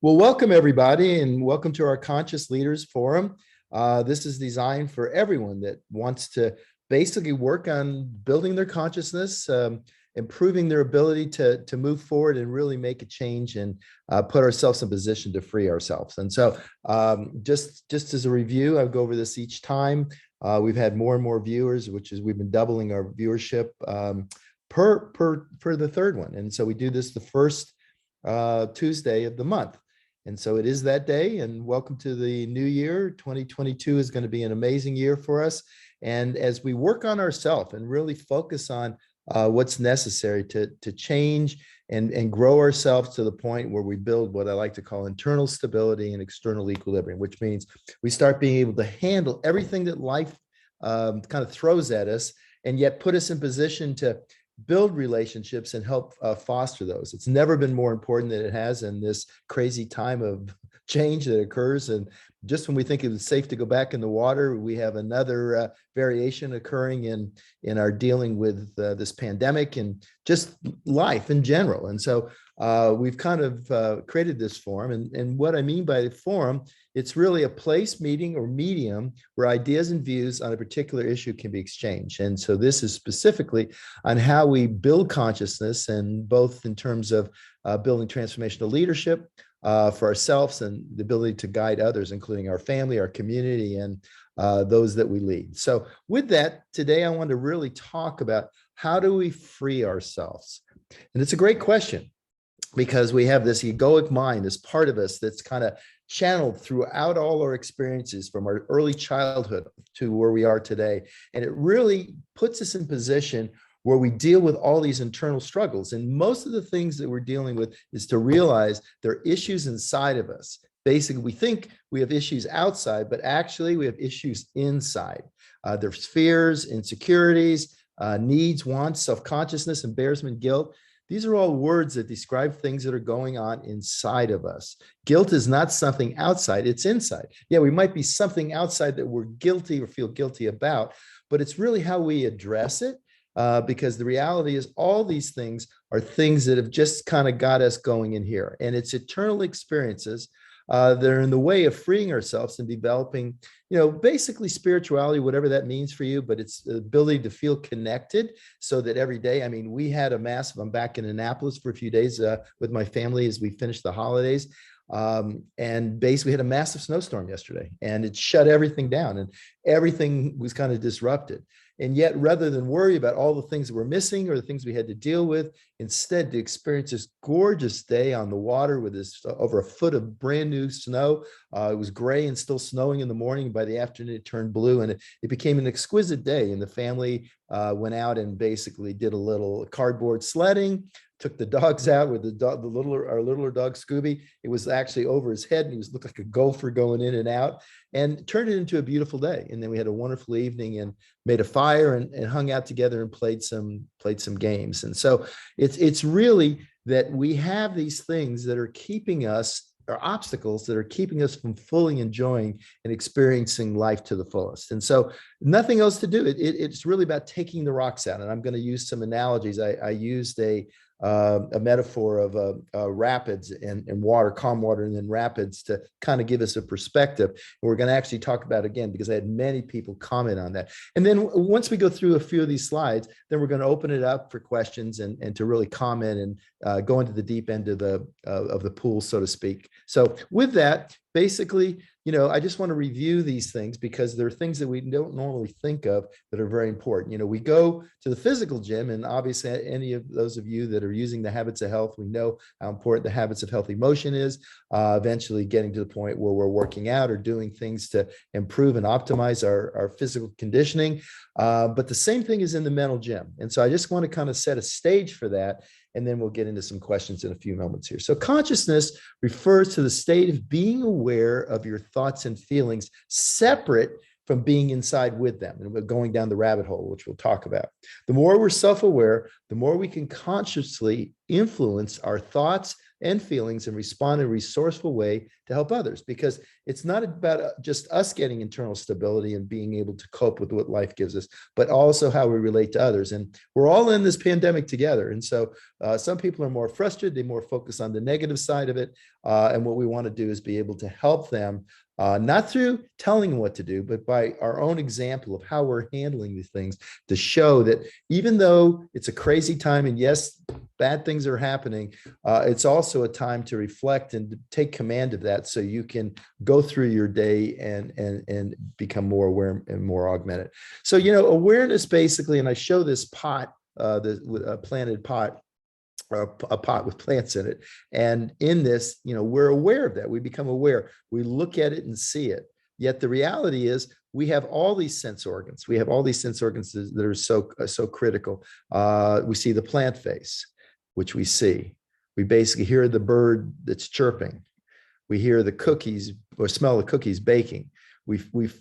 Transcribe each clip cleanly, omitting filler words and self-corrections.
Well, welcome everybody, and welcome to our Conscious Leaders Forum. This is designed for everyone that wants to basically work on building their consciousness, improving their ability to move forward and really make a change and put ourselves in position to free ourselves. And so just as a review, I'll go over this each time. We've had more and more viewers, which is we've been doubling our viewership per the third one. And so we do this the first Tuesday of the month. And so it is that day, and welcome to the new year. 2022 is going to be an amazing year for us. And as we work on ourselves and really focus on what's necessary to change and grow ourselves to the point where we build what I like to call internal stability and external equilibrium, which means we start being able to handle everything that life kind of throws at us, and yet put us in position to build relationships and help foster those. It's never been more important than it has in this crazy time of change that occurs. And just when we think it was safe to go back in the water, we have another variation occurring in our dealing with this pandemic and just life in general. And so we've kind of created this forum. And what I mean by the forum, it's really a place, meeting, or medium where ideas and views on a particular issue can be exchanged. And so this is specifically on how we build consciousness, and both in terms of building transformational leadership for ourselves and the ability to guide others, including our family, our community, and those that we lead. So with that, today I want to really talk about how do we free ourselves? And it's a great question, because we have this egoic mind, this part of us that's kind of channeled throughout all our experiences from our early childhood to where we are today. And it really puts us in position where we deal with all these internal struggles. And most of the things that we're dealing with is to realize there are issues inside of us. Basically, we think we have issues outside, but actually we have issues inside. There's fears, insecurities, needs, wants, self-consciousness, embarrassment, guilt. These are all words that describe things that are going on inside of us. Guilt is not something outside, it's inside. Yeah, we might be something outside that we're guilty or feel guilty about, but it's really how we address it. Because the reality is all these things are things that have just kind of got us going in here. And it's eternal experiences that are in the way of freeing ourselves and developing, basically spirituality, whatever that means for you, but it's the ability to feel connected so that every day, we had a massive, I'm back in Annapolis for a few days with my family as we finished the holidays. And basically had a massive snowstorm yesterday, and it shut everything down and everything was kind of disrupted. And yet, rather than worry about all the things that we're missing or the things we had to deal with, instead to experience this gorgeous day on the water with this over a foot of brand new snow. It was gray and still snowing in the morning. By the afternoon, it turned blue, and it became an exquisite day. And the family went out and basically did a little cardboard sledding, took the dogs out with our littler dog Scooby. It was actually over his head, and he looked like a gopher going in and out, and turned it into a beautiful day. And then we had a wonderful evening and made a fire and hung out together and played some games. And so it's really that we have these things that are keeping us, or obstacles that are keeping us from fully enjoying and experiencing life to the fullest. And so nothing else to do. It's really about taking the rocks out. And I'm going to use some analogies. I used a metaphor of rapids and water, calm water, and then rapids to kind of give us a perspective. And we're going to actually talk about it again, because I had many people comment on that. And then once we go through a few of these slides, then we're going to open it up for questions and to really comment and go into the deep end of the pool, so to speak. So with that, basically, I just want to review these things because there are things that we don't normally think of that are very important. We go to the physical gym, and obviously any of those of you that are using the habits of health, we know how important the habits of healthy motion is, eventually getting to the point where we're working out or doing things to improve and optimize our physical conditioning. But the same thing is in the mental gym. And so I just want to kind of set a stage for that. And then we'll get into some questions in a few moments here. So consciousness refers to the state of being aware of your thoughts and feelings separate from being inside with them. And we're going down the rabbit hole, which we'll talk about. The more we're self-aware, the more we can consciously influence our thoughts and feelings and respond in a resourceful way to help others. Because it's not about just us getting internal stability and being able to cope with what life gives us, but also how we relate to others. And we're all in this pandemic together. And so some people are more frustrated, they more focus on the negative side of it. And what we want to do is be able to help them, not through telling them what to do, but by our own example of how we're handling these things, to show that even though it's a crazy time, and yes, bad things are happening, it's also a time to reflect and to take command of that, so you can go through your day and become more aware and more augmented. So, awareness basically, and I show this pot, a planted pot, or a pot with plants in it. And in this, we're aware of that. We become aware. We look at it and see it. Yet the reality is we have all these sense organs. We have all these sense organs that are so critical. We see the plant face, which we see. We basically hear the bird that's chirping. We hear the cookies or smell the cookies baking. We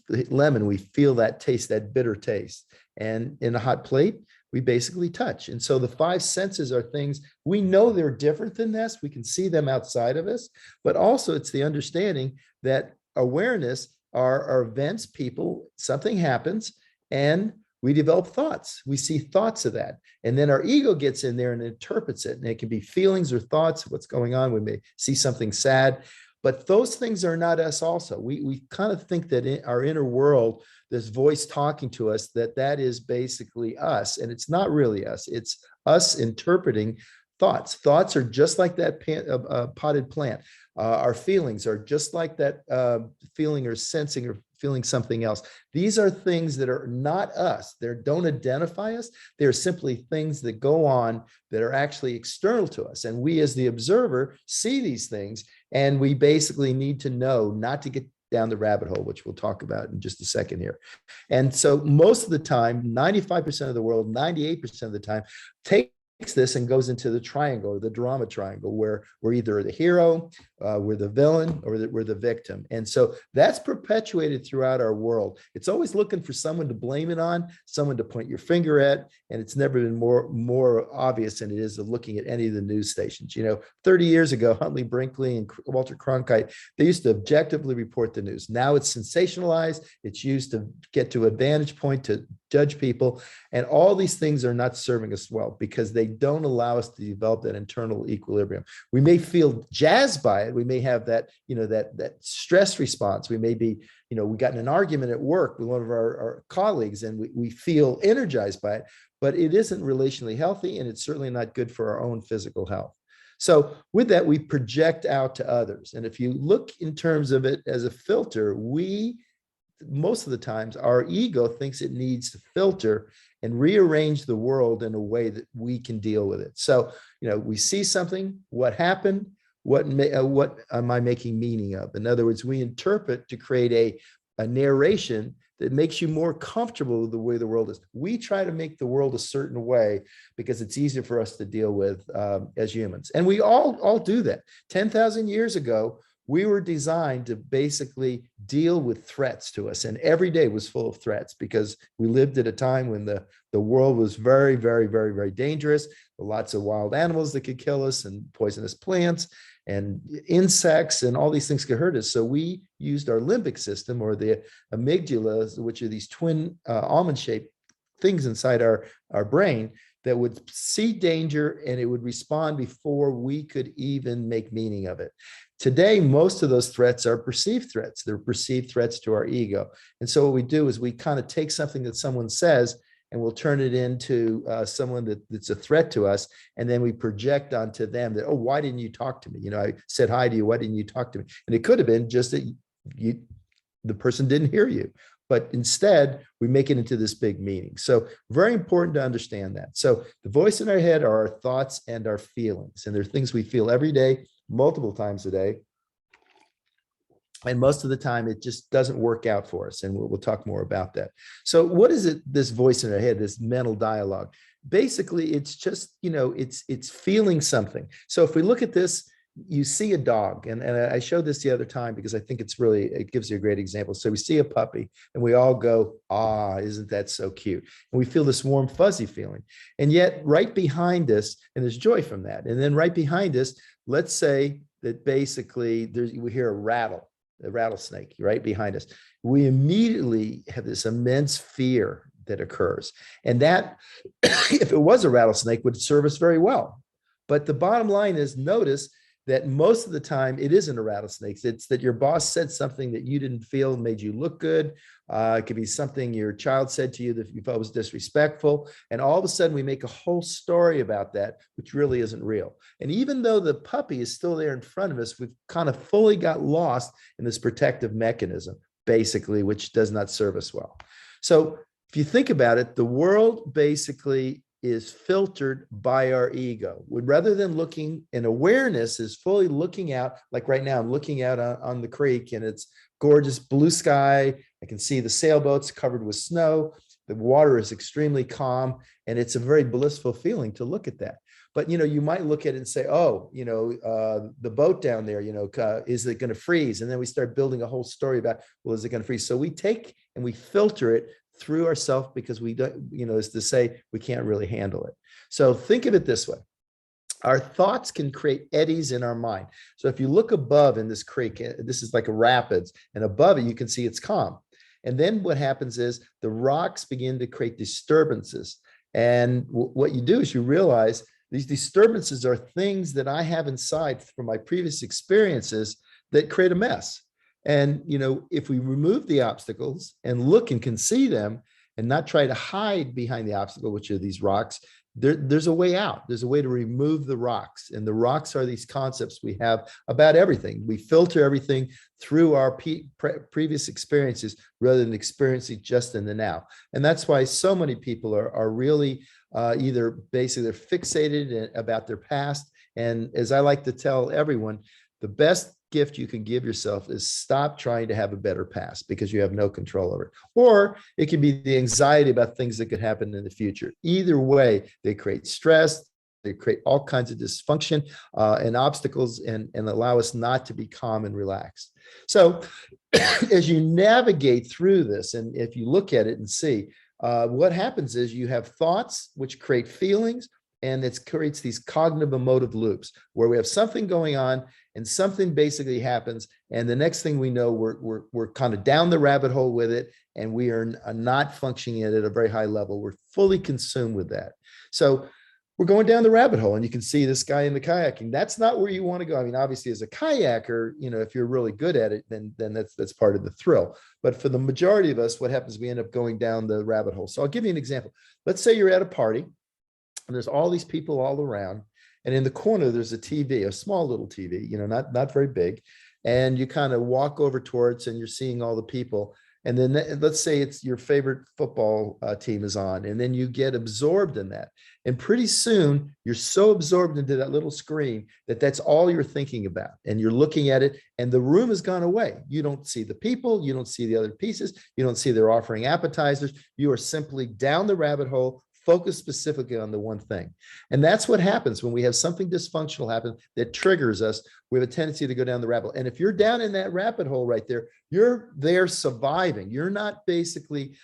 lemon, we feel that taste, that bitter taste. And in a hot plate, we basically touch. And so the five senses are things we know they're different than this. We can see them outside of us, but also it's the understanding that awareness are events, people, something happens, and we develop thoughts. We see thoughts of that. And then our ego gets in there and interprets it. And it can be feelings or thoughts of what's going on. We may see something sad, but those things are not us also. We kind of think that in our inner world, this voice talking to us, that is basically us. And it's not really us. It's us interpreting thoughts. Thoughts are just like that potted plant. Our feelings are just like that feeling or sensing or feeling something else. These are things that are not us. They don't identify us. They're simply things that go on that are actually external to us. And we as the observer see these things, and we basically need to know not to get down the rabbit hole, which we'll talk about in just a second here. And so most of the time, 95% of the world, 98% of the time, takes this and goes into the triangle, or the drama triangle, where we're either the hero, we're the villain, or we're the victim. And so that's perpetuated throughout our world. It's always looking for someone to blame it on, someone to point your finger at, and it's never been more obvious than it is of looking at any of the news stations. 30 years ago, Huntley Brinkley and Walter Cronkite, they used to objectively report the news. Now it's sensationalized. It's used to get to a vantage point to judge people. And all these things are not serving us well, because they don't allow us to develop that internal equilibrium. We may feel jazzed by it. We may have that, that stress response. We may be, we got in an argument at work with one of our colleagues, and we feel energized by it, but it isn't relationally healthy, and it's certainly not good for our own physical health. So with that, we project out to others. And if you look in terms of it as a filter, most of the times our ego thinks it needs to filter and rearrange the world in a way that we can deal with it. So, we see something, what happened, what am I making meaning of? In other words, we interpret to create a narration that makes you more comfortable with the way the world is. We try to make the world a certain way because it's easier for us to deal with as humans. And we all do that. 10,000 years ago, we were designed to basically deal with threats to us. And every day was full of threats, because we lived at a time when the world was very, very, very, very dangerous. Lots of wild animals that could kill us, and poisonous plants and insects, and all these things could hurt us. So we used our limbic system, or the amygdala, which are these twin almond-shaped things inside our brain, that would see danger, and it would respond before we could even make meaning of it. Today, most of those threats are perceived threats. They're perceived threats to our ego. And so what we do is we kind of take something that someone says, and we'll turn it into someone that's a threat to us. And then we project onto them that, oh, why didn't you talk to me? I said hi to you. Why didn't you talk to me? And it could have been just that the person didn't hear you. But instead, we make it into this big meaning. So very important to understand that. So the voice in our head are our thoughts and our feelings. And they're things we feel every day, multiple times a day. And most of the time, it just doesn't work out for us. And we'll talk more about that. So what is it, this voice in our head, this mental dialogue? Basically, it's just, it's feeling something. So if we look at this, you see a dog, and I showed this the other time because I think it gives you a great example. So we see a puppy and we all go, ah, isn't that so cute? And we feel this warm, fuzzy feeling. And yet right behind us, and there's joy from that. And then right behind us, let's say that basically we hear a rattlesnake right behind us. We immediately have this immense fear that occurs. And that, if it was a rattlesnake, would serve us very well. But the bottom line is, notice that most of the time it isn't a rattlesnake. It's that your boss said something that you didn't feel made you look good. It could be something your child said to you that you felt was disrespectful. And all of a sudden we make a whole story about that, which really isn't real. And even though the puppy is still there in front of us, we've kind of fully got lost in this protective mechanism, basically, which does not serve us well. So if you think about it, the world basically is filtered by our ego. Rather than looking, and awareness is fully looking out, like right now, I'm looking out on the creek and it's gorgeous blue sky. I can see the sailboats covered with snow. The water is extremely calm, and it's a very blissful feeling to look at that. But, you might look at it and say, oh, the boat down there, is it going to freeze? And then we start building a whole story about, well, is it going to freeze? So we take and we filter it through ourselves because we don't, is to say we can't really handle it. So think of it this way. Our thoughts can create eddies in our mind. So if you look above in this creek, this is like a rapids, and above it, you can see it's calm. And then what happens is the rocks begin to create disturbances. And what you do is you realize these disturbances are things that I have inside from my previous experiences that create a mess. And, if we remove the obstacles and look and can see them and not try to hide behind the obstacle, which are these rocks, there's a way out. There's a way to remove the rocks. And the rocks are these concepts we have about everything. We filter everything through our previous experiences rather than experiencing just in the now. And that's why so many people are really either basically they're fixated about their past. And as I like to tell everyone, the best gift you can give yourself is stop trying to have a better past because you have no control over it. Or it can be the anxiety about things that could happen in the future. Either way, they create stress, they create all kinds of dysfunction and obstacles and allow us not to be calm and relaxed. So as you navigate through this, and if you look at it and see, what happens is you have thoughts which create feelings, and it creates these cognitive emotive loops where we have something going on and something basically happens. And the next thing we know, we're kind of down the rabbit hole with it, and we are not functioning at a very high level. We're fully consumed with that. So we're going down the rabbit hole, and you can see this guy in the kayaking. That's not where you want to go. I mean, obviously as a kayaker, if you're really good at it, then that's part of the thrill. But for the majority of us, what happens, we end up going down the rabbit hole. So I'll give you an example. Let's say you're at a party, and there's all these people all around, and in the corner there's a TV, a small little TV, not very big, and you kind of walk over towards and you're seeing all the people, and then let's say it's your favorite football team is on, and then you get absorbed in that, and pretty soon you're so absorbed into that little screen that that's all you're thinking about, and you're looking at it, and the room has gone away. You don't see the people, you don't see the other pieces, you don't see they're offering appetizers. You are simply down the rabbit hole, focus specifically on the one thing. And that's what happens when we have something dysfunctional happen that triggers us. We have a tendency to go down the rabbit hole. And if you're down in that rabbit hole right there, you're there surviving. You're not basically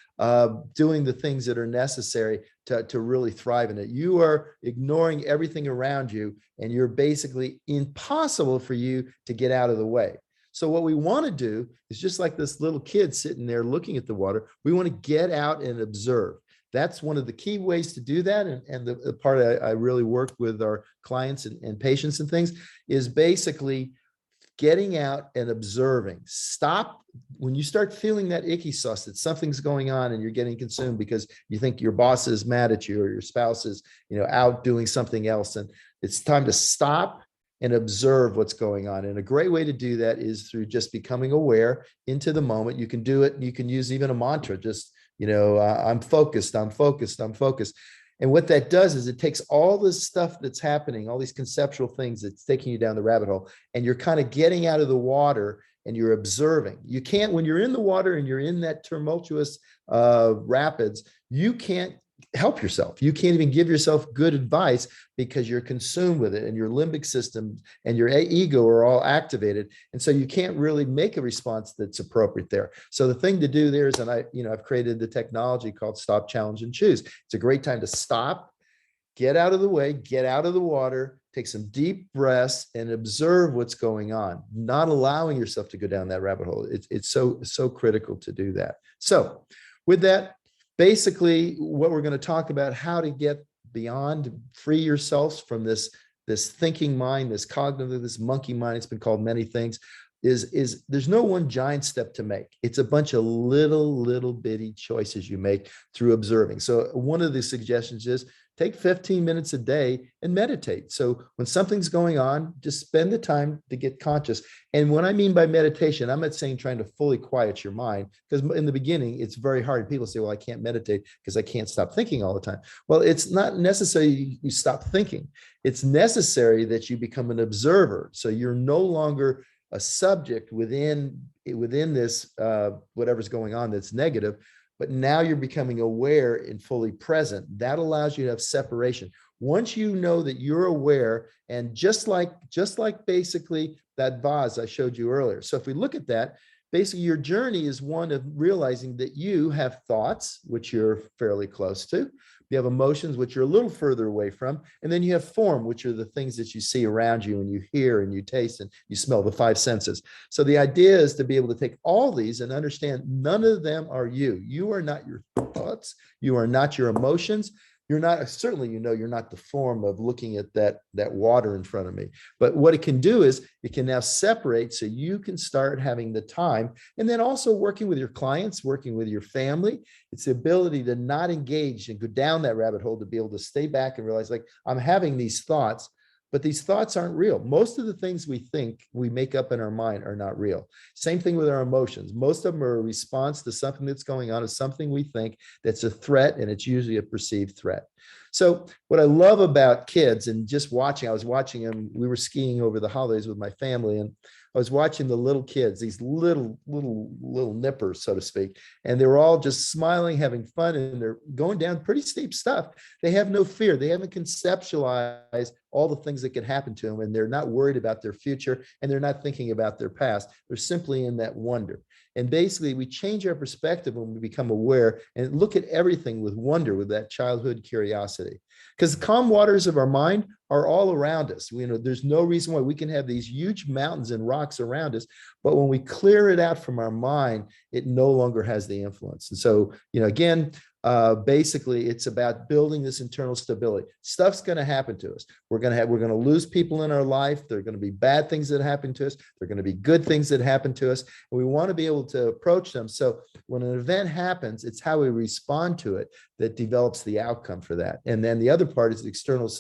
doing the things that are necessary to really thrive in it. You are ignoring everything around you, and you're basically impossible for you to get out of the way. So what we want to do is just like this little kid sitting there looking at the water, we want to get out and observe. That's one of the key ways to do that. And the part I really work with our clients and patients and things is basically getting out and observing. Stop when you start feeling that icky sauce that something's going on and you're getting consumed because you think your boss is mad at you or your spouse is, out doing something else. And it's time to stop and observe what's going on. And a great way to do that is through just becoming aware into the moment. You can do it. You can use even a mantra, just I'm focused, I'm focused, I'm focused. And what that does is it takes all this stuff that's happening, all these conceptual things that's taking you down the rabbit hole, and you're kind of getting out of the water and you're observing. You can't, when you're in the water and you're in that tumultuous rapids, you can't help yourself. You can't even give yourself good advice because you're consumed with it, and your limbic system and your ego are all activated. And so you can't really make a response that's appropriate there. So the thing to do there is, and I've created the technology called Stop, Challenge, and Choose. It's a great time to stop, get out of the way, get out of the water, take some deep breaths and observe what's going on, not allowing yourself to go down that rabbit hole. It's so critical to do that. So with that, basically what we're going to talk about, how to get beyond, free yourselves from this thinking mind, this cognitive, this monkey mind, it's been called many things, is there's no one giant step to make. It's a bunch of little bitty choices you make through observing. So one of the suggestions is take 15 minutes a day and meditate. So when something's going on, just spend the time to get conscious. And what I mean by meditation, I'm not saying trying to fully quiet your mind, because in the beginning, it's very hard. People say, well, I can't meditate because I can't stop thinking all the time. Well, it's not necessary you stop thinking. It's necessary that you become an observer. So you're no longer a subject within this, whatever's going on that's negative, but now you're becoming aware and fully present. That allows you to have separation. Once you know that you're aware, and just like basically that vase I showed you earlier. So if we look at that, basically your journey is one of realizing that you have thoughts, which you're fairly close to. You have emotions, which you're a little further away from. And then you have form, which are the things that you see around you and you hear and you taste and you smell, the five senses. So the idea is to be able to take all these and understand none of them are you. You are not your thoughts. You are not your emotions. You're not, certainly, you're not the form of looking at that water in front of me. But what it can do is it can now separate, so you can start having the time, and then also working with your clients, working with your family. It's the ability to not engage and go down that rabbit hole, to be able to stay back and realize, like, I'm having these thoughts, but these thoughts aren't real. Most of the things we think we make up in our mind are not real. Same thing with our emotions. Most of them are a response to something that's going on, is something we think that's a threat, and it's usually a perceived threat. So what I love about kids, and just watching, I was watching them, we were skiing over the holidays with my family, and I was watching the little kids, these little nippers, so to speak, and they were all just smiling, having fun, and they're going down pretty steep stuff. They have no fear. They haven't conceptualized all the things that could happen to them, and they're not worried about their future, and they're not thinking about their past. They're simply in that wonder. And basically, we change our perspective when we become aware and look at everything with wonder, with that childhood curiosity. Because the calm waters of our mind are all around us. There's no reason why we can have these huge mountains and rocks around us, but when we clear it out from our mind, it no longer has the influence. And so, again, basically, it's about building this internal stability. Stuff's going to happen to us. We're going to lose people in our life. There are going to be bad things that happen to us. There are going to be good things that happen to us. And we want to be able to approach them. So when an event happens, it's how we respond to it that develops the outcome for that. And then the other part is the external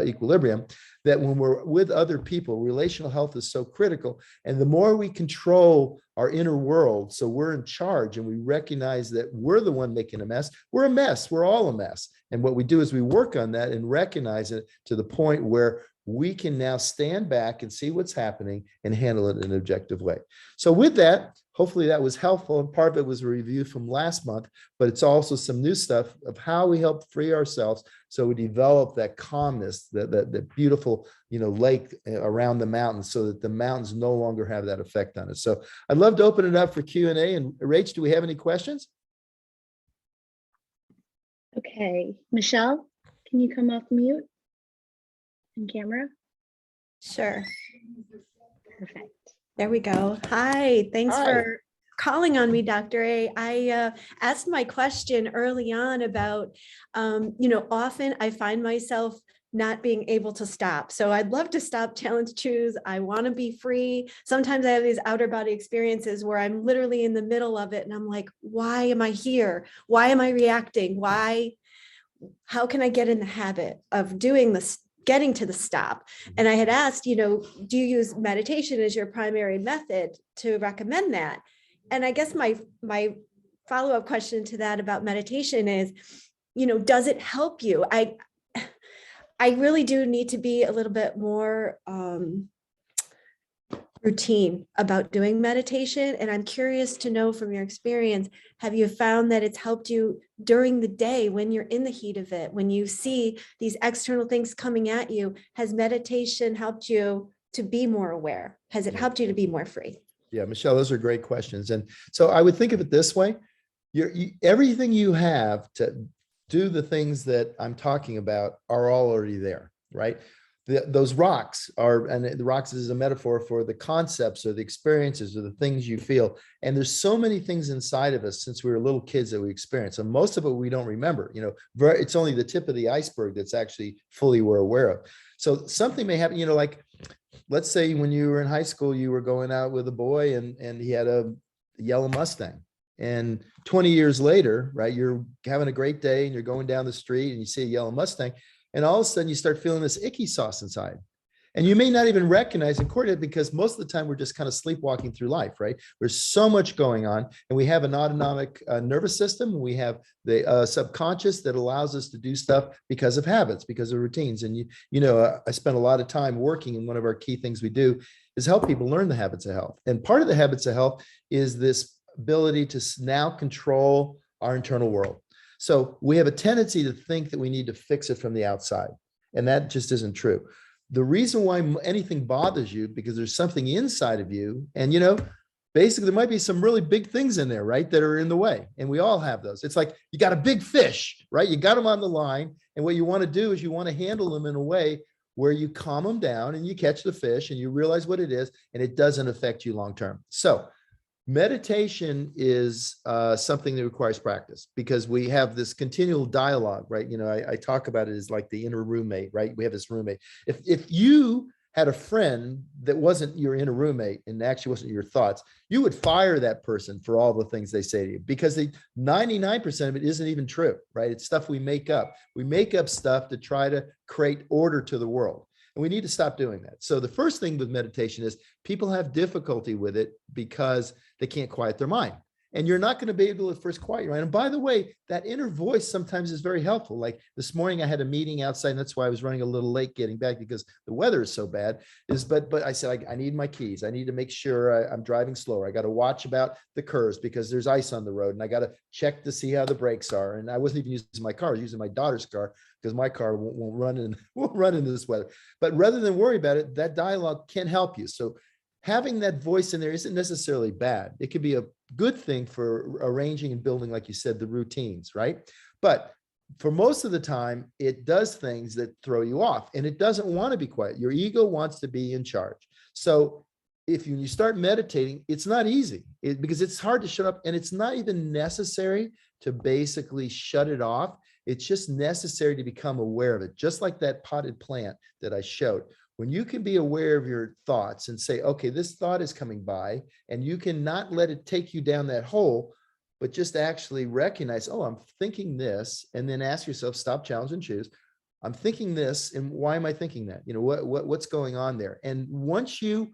equilibrium, that when we're with other people, relational health is so critical. And the more we control our inner world, so we're in charge, and we recognize that we're the one making a mess. We're a mess. We're all a mess. And what we do is we work on that and recognize it to the point where we can now stand back and see what's happening and handle it in an objective way. So with that, hopefully that was helpful. And part of it was a review from last month, but it's also some new stuff of how we help free ourselves, so we develop that calmness, that beautiful, lake around the mountains, so that the mountains no longer have that effect on us. So I'd love to open it up for Q&A. And Rach, do we have any questions? Okay, Michelle, can you come off mute and camera? Sure. Perfect. There we go. Hi, thanks Hi. for calling on me, Dr. A. I asked my question early on about, often I find myself not being able to stop. So I'd love to stop, challenge, choose. I want to be free. Sometimes I have these outer body experiences where I'm literally in the middle of it and I'm like, why am I here? Why am I reacting? How can I get in the habit of doing this, getting to the stop? And I had asked, do you use meditation as your primary method to recommend that? And I guess my follow-up question to that about meditation is, does it help you? I really do need to be a little bit more routine about doing meditation. And I'm curious to know from your experience, have you found that it's helped you during the day when you're in the heat of it, when you see these external things coming at you? Has meditation helped you to be more aware? Has it Yeah. helped you to be more free? Yeah, Michelle, those are great questions. And so I would think of it this way. Everything you have to do the things that I'm talking about are all already there, right? Those rocks are, and the rocks is a metaphor for the concepts or the experiences or the things you feel. And there's so many things inside of us since we were little kids that we experience. And most of it we don't remember, it's only the tip of the iceberg that's actually fully we're aware of. So something may happen, like, let's say when you were in high school, you were going out with a boy and he had a yellow Mustang. And 20 years later, right, you're having a great day and you're going down the street and you see a yellow Mustang. And all of a sudden you start feeling this icky sauce inside. And you may not even recognize and coordinate because most of the time we're just kind of sleepwalking through life, right? There's so much going on. And we have an autonomic nervous system. We have the subconscious that allows us to do stuff because of habits, because of routines. And I spent a lot of time working, and one of our key things we do is help people learn the habits of health. And part of the habits of health is this ability to now control our internal world. So we have a tendency to think that we need to fix it from the outside, and that just isn't true. The reason why anything bothers you, because there's something inside of you, and basically there might be some really big things in there, right, that are in the way, and we all have those. It's like you got a big fish, right? You got them on the line, and what you want to do is you want to handle them in a way where you calm them down and you catch the fish and you realize what it is, and it doesn't affect you long term. So meditation is something that requires practice, because we have this continual dialogue, right? I talk about it as like the inner roommate, right? We have this roommate. If you had a friend that wasn't your inner roommate and actually wasn't your thoughts, you would fire that person for all the things they say to you, because 99% of it isn't even true, right? It's stuff we make up. We make up stuff to try to create order to the world. And we need to stop doing that. So the first thing with meditation is people have difficulty with it because they can't quiet their mind. And you're not going to be able to first quiet your mind. And by the way, that inner voice sometimes is very helpful. Like this morning, I had a meeting outside, and that's why I was running a little late getting back, because the weather is so bad. But I said, I need my keys. I need to make sure I'm driving slower. I got to watch about the curves because there's ice on the road, and I got to check to see how the brakes are. And I wasn't even using my car; I was using my daughter's car, because my car won't run in this weather. But rather than worry about it, that dialogue can help you. So having that voice in there isn't necessarily bad. It could be a good thing for arranging and building, like you said, the routines, right? But for most of the time, it does things that throw you off, and it doesn't want to be quiet. Your ego wants to be in charge. So if you start meditating, it's not easy because it's hard to shut up, and it's not even necessary to basically shut it off. It's just necessary to become aware of it, just like that potted plant that I showed. When you can be aware of your thoughts and say, okay, this thought is coming by, and you can not let it take you down that hole, but just actually recognize, oh, I'm thinking this, and then ask yourself, stop, challenge, and choose. I'm thinking this, and why am I thinking that? What's going on there? And once you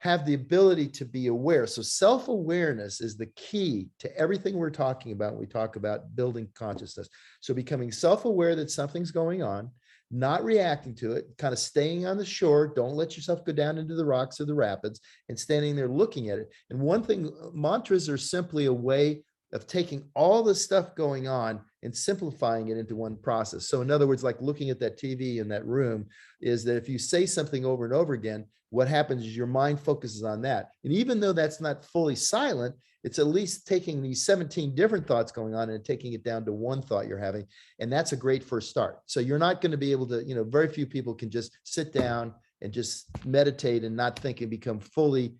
have the ability to be aware, so self-awareness is the key to everything we're talking about when we talk about building consciousness. So becoming self-aware that something's going on, not reacting to it, kind of staying on the shore. Don't let yourself go down into the rocks or the rapids, and standing there looking at it. And one thing, mantras are simply a way of taking all the stuff going on and simplifying it into one process. So in other words, like looking at that TV in that room, is that if you say something over and over again, what happens is your mind focuses on that. And even though that's not fully silent, it's at least taking these 17 different thoughts going on and taking it down to one thought you're having. And that's a great first start. So you're not going to be able to, very few people can just sit down and just meditate and not think and become fully,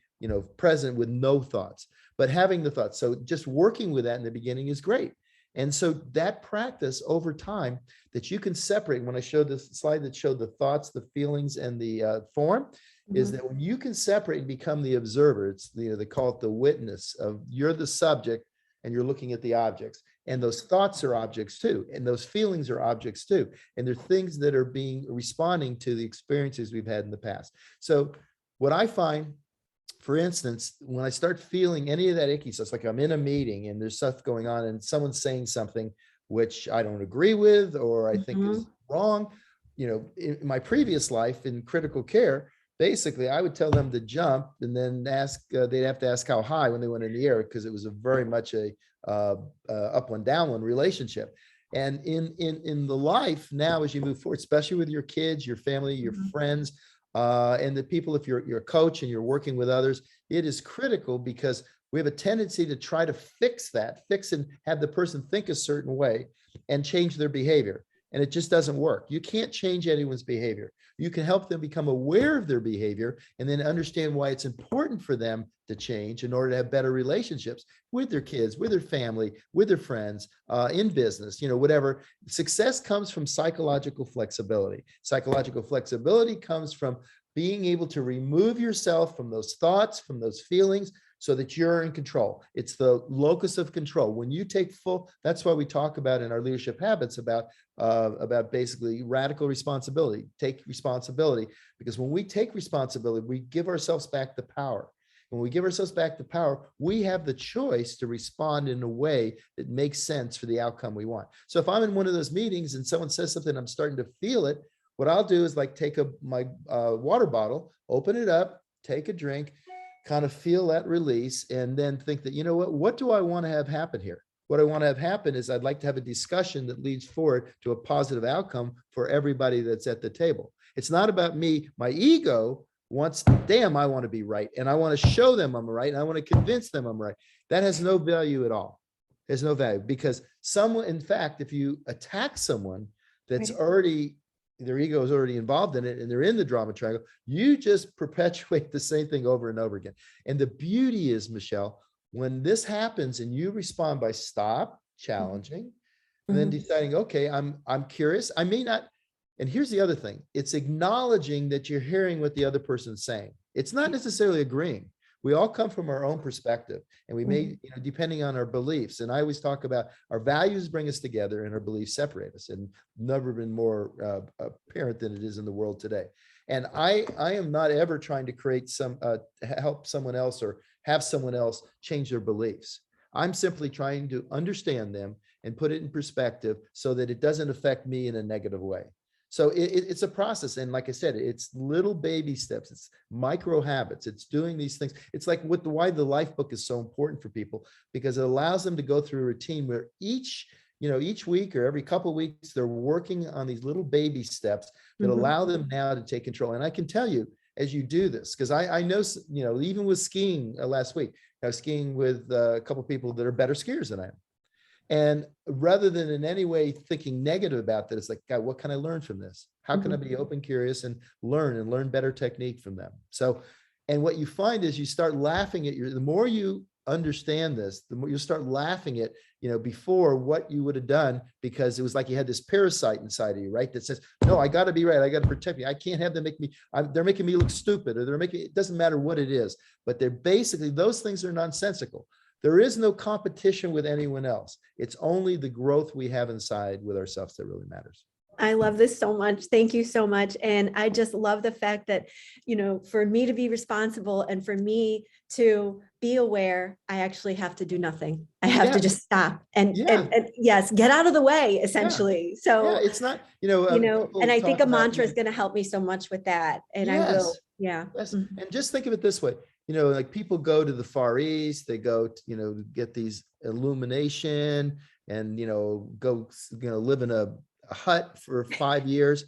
present with no thoughts, but having the thoughts. So just working with that in the beginning is great. And so that practice over time that you can separate, when I showed this slide that showed the thoughts, the feelings, and the form, is that when you can separate and become the observer, it's they call it the witness of, you're the subject and you're looking at the objects, and those thoughts are objects too, and those feelings are objects too, and they're things that are responding to the experiences we've had in the past. So what I find, for instance, when I start feeling any of that icky stuff, like I'm in a meeting and there's stuff going on and someone's saying something which I don't agree with or I think is wrong, in my previous life in critical care, basically I would tell them to jump and then ask, they'd have to ask how high when they went in the air, because it was a very much a up one, down one relationship. And in the life now, as you move forward, especially with your kids, your family, your friends, and the people, if you're a coach and you're working with others, it is critical, because we have a tendency to try to fix and have the person think a certain way and change their behavior. And it just doesn't work. You can't change anyone's behavior. You can help them become aware of their behavior and then understand why it's important for them to change in order to have better relationships with their kids, with their family, with their friends, in business, whatever. Success comes from psychological flexibility. Psychological flexibility comes from being able to remove yourself from those thoughts, from those feelings, so that you're in control. It's the locus of control. When you take full, that's why we talk about in our leadership habits about basically radical responsibility. Take responsibility, because when we take responsibility, we give ourselves back the power. When we give ourselves back the power, we have the choice to respond in a way that makes sense for the outcome we want. So if I'm in one of those meetings and someone says something, I'm starting to feel it, what I'll do is like take my water bottle, open it up, take a drink, kind of feel that release, and then think that, what do I want to have happen here? What I want to have happen is I'd like to have a discussion that leads forward to a positive outcome for everybody that's at the table. It's not about me. My ego wants, damn, I want to be right. And I want to show them I'm right. And I want to convince them I'm right. That has no value at all. There's no value, because someone, in fact, if you attack someone that's already, their ego is already involved in it and they're in the drama triangle, you just perpetuate the same thing over and over again. And the beauty is, Michelle, when this happens and you respond by stop, challenging, and then deciding, okay, I'm curious. I may not, and here's the other thing. It's acknowledging that you're hearing what the other person's saying. It's not necessarily agreeing. We all come from our own perspective, and we may, depending on our beliefs. And I always talk about our values bring us together and our beliefs separate us, and never been more apparent than it is in the world today. And I am not ever trying to create help someone else or have someone else change their beliefs. I'm simply trying to understand them and put it in perspective so that it doesn't affect me in a negative way. So it's a process. And like I said, it's little baby steps. It's micro habits. It's doing these things. It's like why the life book is so important for people, because it allows them to go through a routine where each week or every couple of weeks, they're working on these little baby steps that allow them now to take control. And I can tell you, as you do this, because I know, even with skiing last week, I was skiing with a couple of people that are better skiers than I am. And rather than in any way thinking negative about that, it's like, God, what can I learn from this? How can I be open, curious, and learn better technique from them? So, and what you find is you start laughing at the more you understand this, the more you start laughing at, before what you would have done, because it was like you had this parasite inside of you, right? That says, no, I got to be right. I got to protect me. I can't have them they're making me look stupid, or it doesn't matter what it is, but they're basically, those things are nonsensical. There is no competition with anyone else. It's only the growth we have inside with ourselves that really matters. I love this so much. Thank you so much. And I just love the fact that, for me to be responsible and for me to be aware, I actually have to do nothing. I have to just stop and yes, get out of the way, essentially. So it's not, and I think a mantra is going to help me so much with that. And I will. Yeah. Yes. And just think of it this way. Like people go to the Far East, they go, get these illumination and, go, live in a hut for 5 years.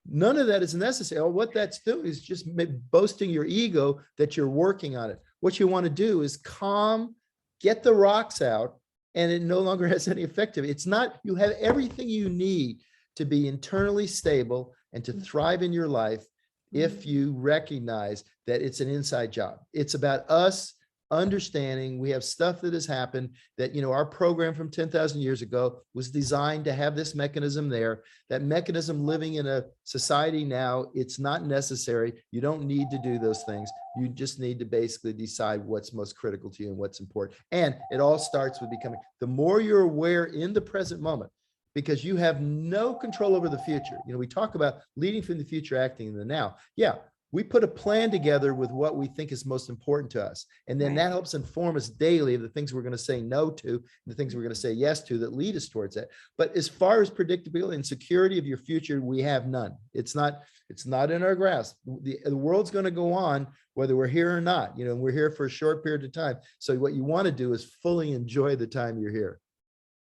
None of that is necessary. What that's doing is just boasting your ego that you're working on it. What you want to do is calm, get the rocks out, and it no longer has any effect. It's not, you have everything you need to be internally stable and to thrive in your life if you recognize that it's an inside job. It's about us understanding we have stuff that has happened, that, our program from 10,000 years ago was designed to have this mechanism there. That mechanism living in a society now, it's not necessary. You don't need to do those things. You just need to basically decide what's most critical to you and what's important. And it all starts with becoming, the more you're aware in the present moment, because you have no control over the future. We talk about leading from the future, acting in the now. Yeah, we put a plan together with what we think is most important to us. And then Right. that helps inform us daily of the things we're going to say no to, the things we're going to say yes to that lead us towards that. But as far as predictability and security of your future, we have none. It's not in our grasp. The world's going to go on whether we're here or not. You know, we're here for a short period of time. So what you want to do is fully enjoy the time you're here.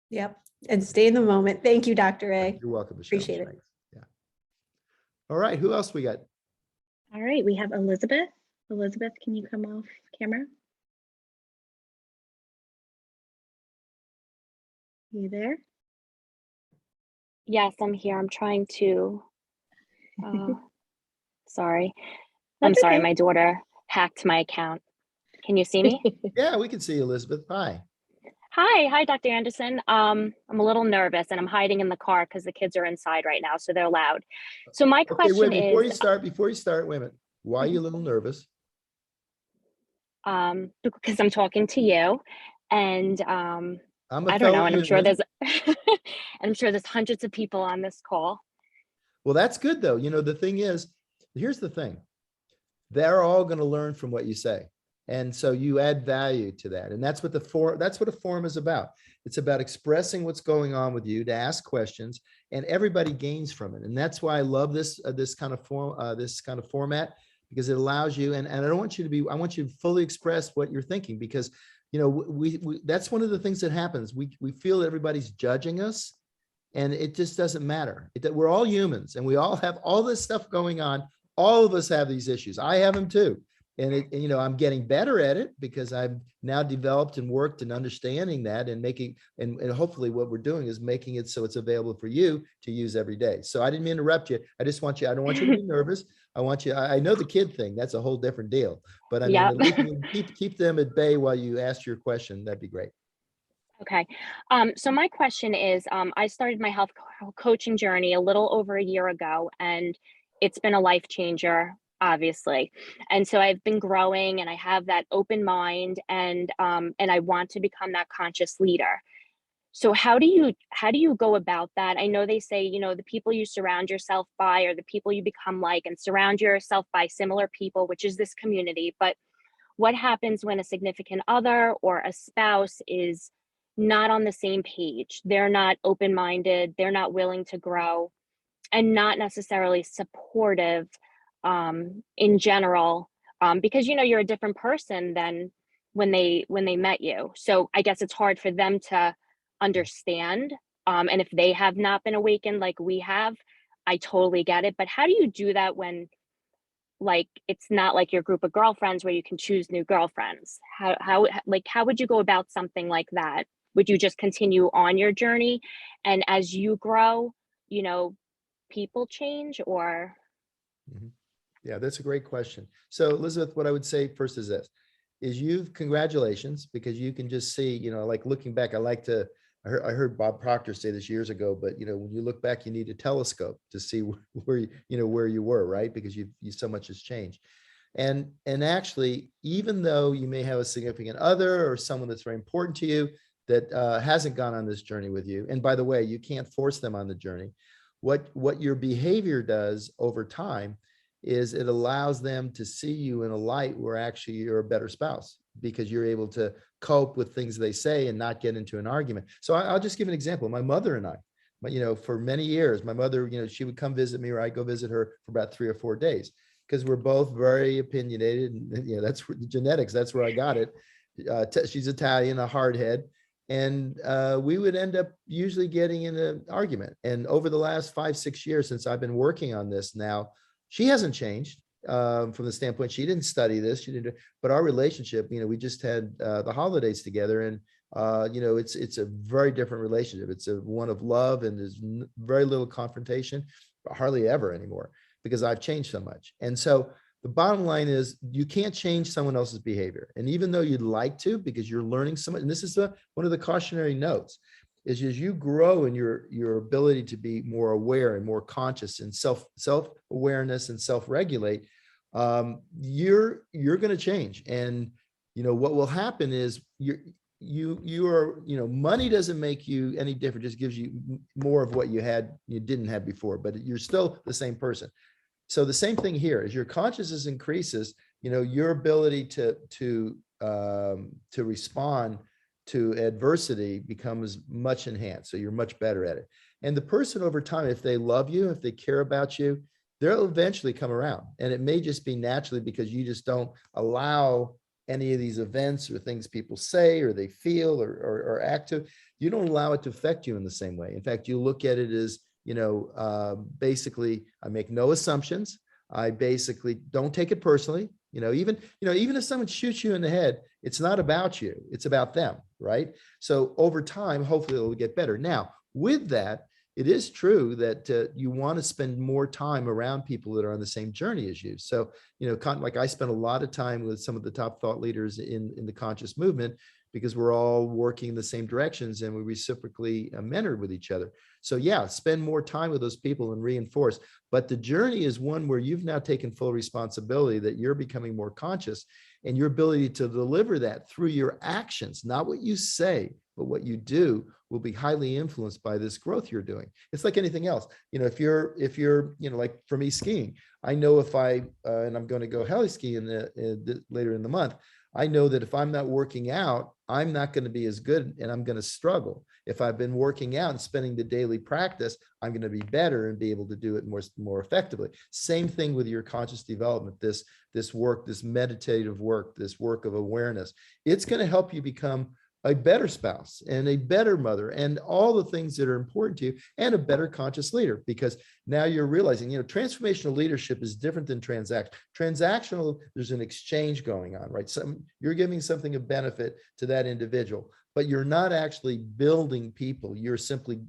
Yep. And stay in the moment. Thank you, Dr. A. You're welcome, Michelle. Appreciate it. Thanks. Yeah. All right. Who else we got? All right, we have Elizabeth. Elizabeth, can you come off camera? You there? Yes, I'm here. I'm trying to, sorry. I'm That's sorry, okay. my daughter hacked my account. Can you see me? Yeah, we can see you, Elizabeth. Hi. Hi, Dr. Anderson. I'm a little nervous and I'm hiding in the car because the kids are inside right now, so they're loud. So my Okay, question wait, before you is, start, wait a minute. Why are you a little nervous? because I'm talking to you and I'm a I don't know, fellow and I'm sure human. there's and I'm sure there's hundreds of people on this call. Well, that's good though. You know, the thing is, here's the thing. They're all going to learn from what you say. And so you add value to that. And that's what that's what a forum is about. It's about expressing what's going on with you, to ask questions, and everybody gains from it. And that's why I love this kind of format, because it allows you, and I don't want you to be, I want you to fully express what you're thinking, because you know, we that's one of the things that happens. We feel everybody's judging us, and it just doesn't matter. We're all humans, and we all have all this stuff going on. All of us have these issues. I have them too. And you know, I'm getting better at it because I've now developed and worked in understanding that and making, and hopefully what we're doing is making it so it's available for you to use every day. So I didn't mean to interrupt you. I just want you, I don't want you to be nervous. I want you, I know the kid thing, that's a whole different deal, but I mean, Yep. at least you can keep them at bay while you ask your question. That'd be great. Okay. So my question is, I started my health coaching journey a little over a year ago, and it's been a life changer, obviously. And so I've been growing, and I have that open mind, and I want to become that conscious leader. So how do you go about that? I know they say, you know, the people you surround yourself by are the people you become like, and surround yourself by similar people, which is this community. But what happens when a significant other or a spouse is not on the same page? They're not open-minded, they're not willing to grow, and not necessarily supportive in general, because you know you're a different person than when they met you. So I guess it's hard for them to understand. And if they have not been awakened like we have, I totally get it. But how do you do that when, like, it's not like your group of girlfriends where you can choose new girlfriends? How would you go about something like that? Would you just continue on your journey, and as you grow, you know, people change? Or Mhm. Yeah, that's a great question. So Elizabeth, what I would say first is this, is congratulations, because you can just see, you know, like looking back, I heard Bob Proctor say this years ago, but you know, when you look back, you need a telescope to see where where you were, right? Because you so much has changed. And actually, even though you may have a significant other or someone that's very important to you that hasn't gone on this journey with you, and by the way, you can't force them on the journey. What your behavior does over time is it allows them to see you in a light where actually you're a better spouse, because you're able to cope with things they say and not get into an argument. So I'll just give an example. My mother and I, you know, for many years, my mother, you know, she would come visit me, or I'd go visit her for about 3 or 4 days, because we're both very opinionated, and you know, that's the genetics, that's where I got it. She's Italian, a hard head. And we would end up usually getting in an argument. And over the last 5, 6 years since I've been working on this now, she hasn't changed from the standpoint, she didn't study this, but our relationship, you know, we just had the holidays together, and you know, it's a very different relationship. It's a one of love, and there's very little confrontation, hardly ever anymore, because I've changed so much. And so the bottom line is, you can't change someone else's behavior. And even though you'd like to, because you're learning so much, and this is one of the cautionary notes, is as you grow in your ability to be more aware and more conscious and self-awareness and self-regulate, you're going to change. And you know what will happen is you are, you know, money doesn't make you any different, just gives you more of what you didn't have before, but you're still the same person. So the same thing here, as your consciousness increases, your ability to respond to adversity becomes much enhanced. So you're much better at it. And the person over time, if they love you, if they care about you, they'll eventually come around. And it may just be naturally because you just don't allow any of these events or things people say or they feel or act to, you don't allow it to affect you in the same way. In fact, you look at it as, basically, I make no assumptions. I basically don't take it personally. Even if someone shoots you in the head, it's not about you, it's about them, right? So over time, hopefully it'll get better. Now, with that, it is true that you want to spend more time around people that are on the same journey as you. So, like I spent a lot of time with some of the top thought leaders in the conscious movement because we're all working in the same directions and we reciprocally mentored with each other. So yeah, spend more time with those people and reinforce. But the journey is one where you've now taken full responsibility that you're becoming more conscious, and your ability to deliver that through your actions, not what you say, but what you do, will be highly influenced by this growth you're doing. It's like anything else. If you're, like for me skiing, I know if and I'm going to go heli ski later in the month, I know that if I'm not working out, I'm not going to be as good and I'm going to struggle. If I've been working out and spending the daily practice, I'm going to be better and be able to do it more effectively. Same thing with your conscious development, this work, this meditative work, this work of awareness. It's going to help you become a better spouse and a better mother and all the things that are important to you, and a better conscious leader, because now you're realizing, transformational leadership is different than transactional. There's an exchange going on, right? You're giving something of benefit to that individual, but you're not actually building people.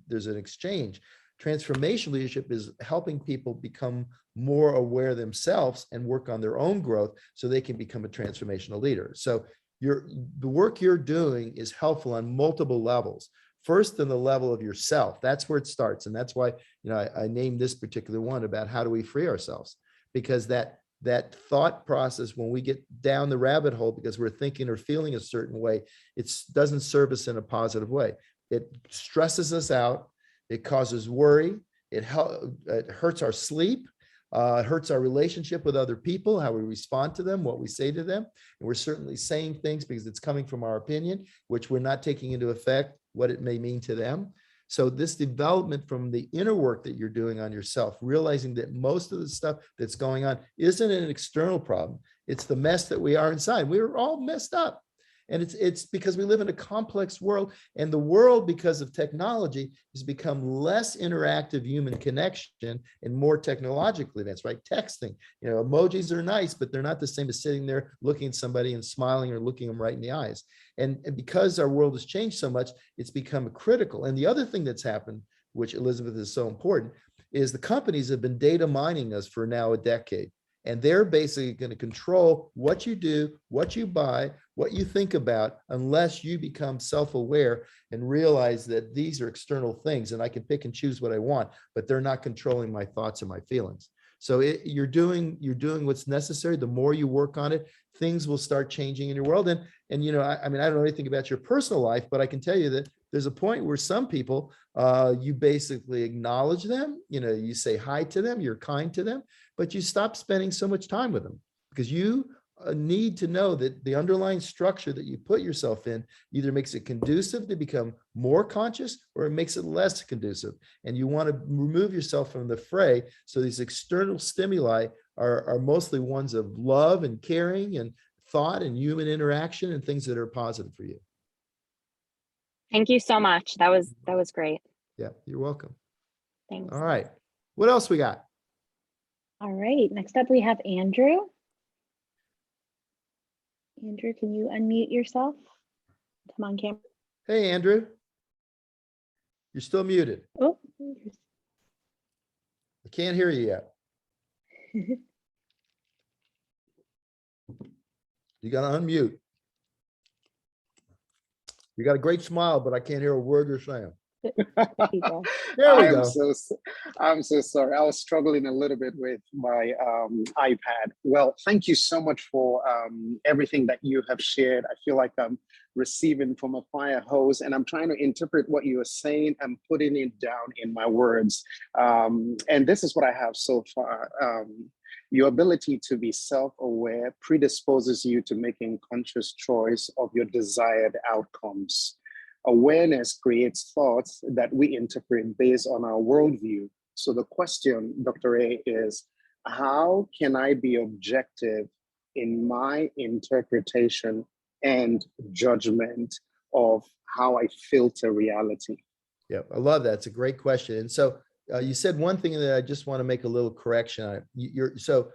There's an exchange. Transformational leadership is helping people become more aware themselves and work on their own growth so they can become a transformational leader. So the work you're doing is helpful on multiple levels. First, on the level of yourself, that's where it starts. And that's why, I named this particular one about how do we free ourselves, because that thought process, when we get down the rabbit hole because we're thinking or feeling a certain way, it doesn't serve us in a positive way. It stresses us out. It causes worry. It hurts our sleep. It hurts our relationship with other people, how we respond to them, what we say to them. And we're certainly saying things because it's coming from our opinion, which we're not taking into effect what it may mean to them. So this development from the inner work that you're doing on yourself, realizing that most of the stuff that's going on isn't an external problem. It's the mess that we are inside. We're all messed up. And it's because we live in a complex world, and the world, because of technology, has become less interactive human connection and more technologically advanced, right? Texting, emojis are nice, but they're not the same as sitting there looking at somebody and smiling or looking them right in the eyes. And because our world has changed so much, it's become critical. And the other thing that's happened, which Elizabeth is so important, is the companies have been data mining us for now a decade. And they're basically going to control what you do, what you buy, what you think about, unless you become self-aware and realize that these are external things and I can pick and choose what I want, but they're not controlling my thoughts and my feelings. So you're doing what's necessary. The more you work on it, things will start changing in your world. And I don't know anything about your personal life, but I can tell you that there's a point where some people, you basically acknowledge them, you say hi to them, you're kind to them, but you stop spending so much time with them because you need to know that the underlying structure that you put yourself in either makes it conducive to become more conscious or it makes it less conducive. And you want to remove yourself from the fray. So these external stimuli are mostly ones of love and caring and thought and human interaction and things that are positive for you. Thank you so much. That was great. Yeah, you're welcome. Thanks. All right. What else we got? All right, next up we have Andrew. Andrew, can you unmute yourself? Come on, camera. Hey, Andrew. You're still muted. Oh, I can't hear you yet. You got to unmute. You got a great smile, but I can't hear a word you're saying. people. There we I am go. I'm so sorry. I was struggling a little bit with my iPad. Well, thank you so much for everything that you have shared. I feel like I'm receiving from a fire hose, and I'm trying to interpret what you are saying and putting it down in my words. And this is what I have so far. Your ability to be self-aware predisposes you to making conscious choice of your desired outcomes. Awareness creates thoughts that we interpret based on our worldview. So the question, Dr. A, is how can I be objective in my interpretation and judgment of how I filter reality? Yeah, I love that. It's a great question. And so you said one thing that I just want to make a little correction on. So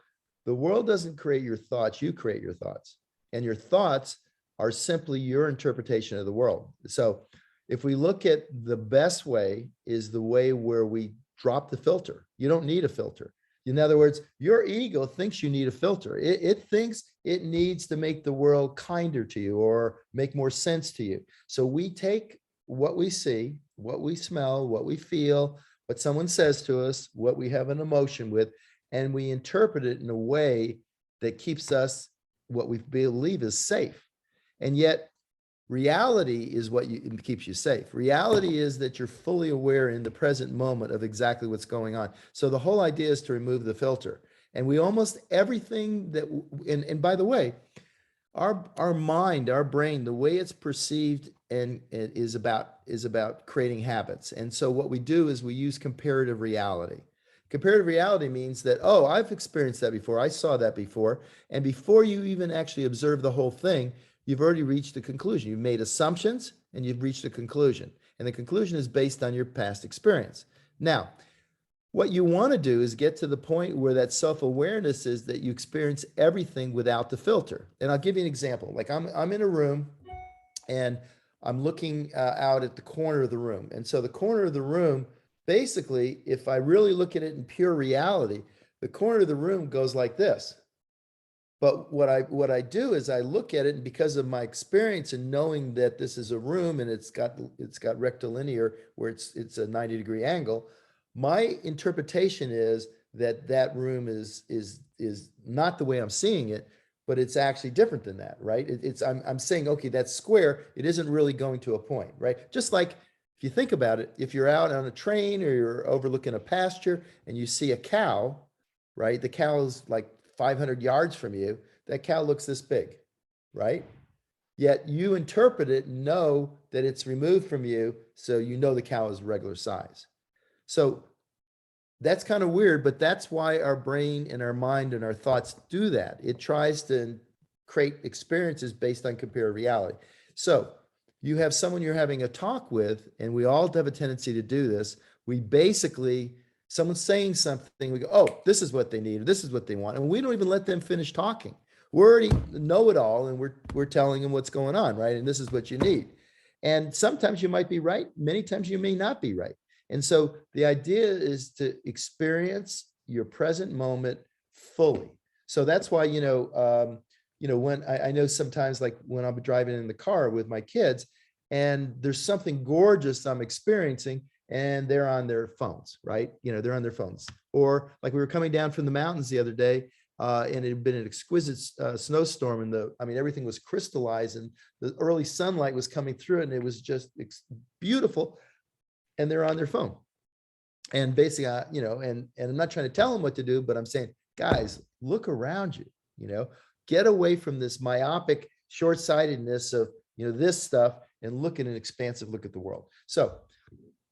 the world doesn't create your thoughts, you create your thoughts. And your thoughts are simply your interpretation of the world. So if we look at the best way is the way where we drop the filter. You don't need a filter. In other words, your ego thinks you need a filter. It thinks it needs to make the world kinder to you or make more sense to you. So we take what we see, what we smell, what we feel, what someone says to us, what we have an emotion with, and we interpret it in a way that keeps us what we believe is safe. And yet reality is what keeps you safe. Reality is that you're fully aware in the present moment of exactly what's going on. So the whole idea is to remove the filter. And we almost everything that, and by the way, our mind, our brain, the way it's perceived and it is about creating habits. And so what we do is we use comparative reality. Comparative reality means that, oh, I've experienced that before. I saw that before. And before you even actually observe the whole thing, you've already reached a conclusion. You've made assumptions and you've reached a conclusion. And the conclusion is based on your past experience. Now, what you want to do is get to the point where that self-awareness is that you experience everything without the filter. And I'll give you an example. Like I'm in a room and I'm looking out at the corner of the room. And so the corner of the room, basically, if I really look at it in pure reality, the corner of the room goes like this. But what I do is I look at it, and because of my experience and knowing that this is a room and it's got rectilinear where it's a 90-degree angle, my interpretation is that that room is not the way I'm seeing it, but it's actually different than that, right? I'm saying, okay, that's square. It isn't really going to a point, right? Just like if you think about it, if you're out on a train or you're overlooking a pasture and you see a cow, right? The cow is like 500 yards from you, that cow looks this big, right? Yet you interpret it and know that it's removed from you, so you know the cow is regular size. So that's kind of weird, but that's why our brain and our mind and our thoughts do that. It tries to create experiences based on comparative reality. So you have someone you're having a talk with, and we all have a tendency to do this. We basically, someone's saying something, we go, oh, this is what they need, or this is what they want. And we don't even let them finish talking. We already know it all, and we're telling them what's going on, right? And this is what you need. And sometimes you might be right. Many times you may not be right. And so the idea is to experience your present moment fully. So that's why, when I know sometimes, like when I'm driving in the car with my kids and there's something gorgeous I'm experiencing and they're on their phones, right? They're on their phones. Or like we were coming down from the mountains the other day and it had been an exquisite snowstorm and everything was crystallized and the early sunlight was coming through it and it was just beautiful. And they're on their phone. And basically, and I'm not trying to tell them what to do, but I'm saying, guys, look around you, get away from this myopic short-sightedness of, this stuff and look at an expansive look at the world. So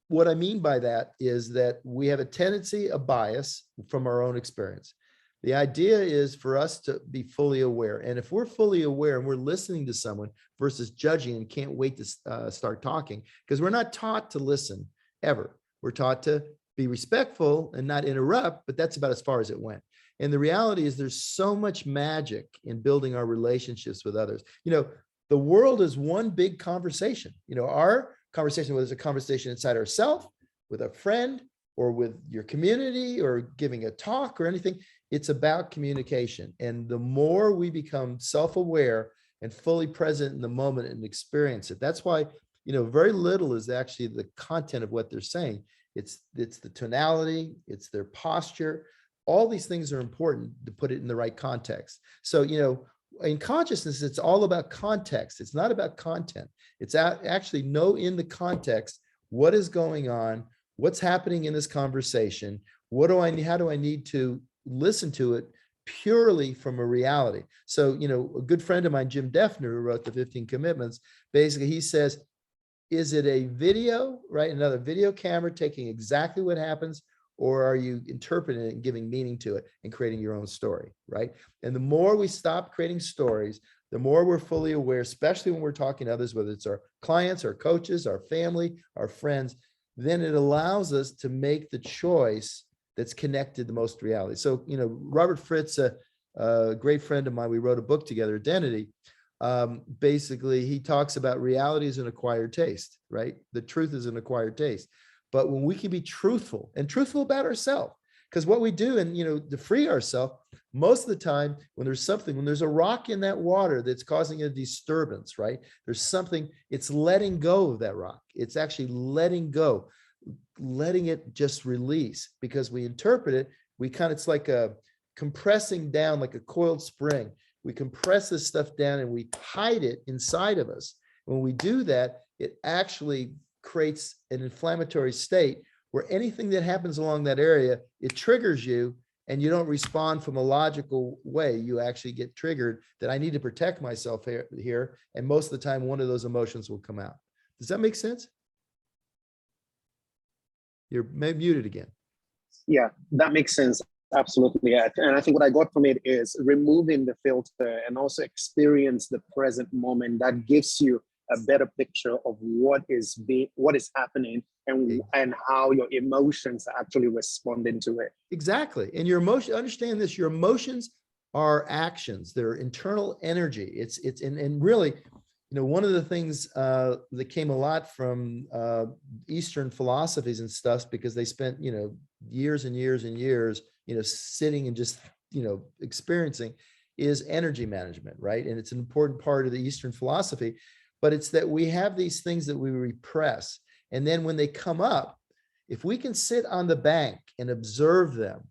what I mean by that is that we have a tendency, a bias from our own experience. The idea is for us to be fully aware. And if we're fully aware and we're listening to someone versus judging and can't wait to start talking, because we're not taught to listen ever. We're taught to be respectful and not interrupt, but that's about as far as it went. And the reality is there's so much magic in building our relationships with others. The world is one big conversation. Our conversation, whether it's a conversation inside ourselves, with a friend, or with your community, or giving a talk or anything, it's about communication. And the more we become self-aware and fully present in the moment and experience it, that's why very little is actually the content of what they're saying. It's the tonality, it's their posture. All these things are important to put it in the right context. So, in consciousness, it's all about context. It's not about content. It's actually know in the context what is going on, what's happening in this conversation. How do I need to listen to it purely from a reality? So, a good friend of mine, Jim Defner, who wrote the 15 Commitments, basically he says, is it a video, right? Another video camera taking exactly what happens, or are you interpreting it and giving meaning to it and creating your own story, right? And the more we stop creating stories, the more we're fully aware, especially when we're talking to others, whether it's our clients, our coaches, our family, our friends, then it allows us to make the choice that's connected the most to reality. So, Robert Fritz, a great friend of mine, we wrote a book together, Identity. Basically, he talks about reality is an acquired taste, right? The truth is an acquired taste. But when we can be truthful about ourselves, because what we do, and to free ourselves, most of the time when there's a rock in that water that's causing a disturbance, right? There's something, it's letting go of that rock. It's actually letting go, letting it just release, because we interpret it, it's like a compressing down, like a coiled spring. We compress this stuff down and we hide it inside of us. When we do that, it actually creates an inflammatory state where anything that happens along that area, it triggers you, and you don't respond from a logical way. You actually get triggered that I need to protect myself here. And most of the time, one of those emotions will come out. Does that make sense? You're muted again. Yeah, that makes sense. Absolutely. Yeah. And I think what I got from it is removing the filter and also experience the present moment. That gives you a better picture of what is happening and how your emotions are actually responding to it. Exactly. And your emotion, understand this, your emotions are actions. They're internal energy. And really, one of the things that came a lot from Eastern philosophies and stuff, because they spent, years and years and years, sitting and just, experiencing, is energy management, right? And it's an important part of the Eastern philosophy, but it's that we have these things that we repress. And then when they come up, if we can sit on the bank and observe them,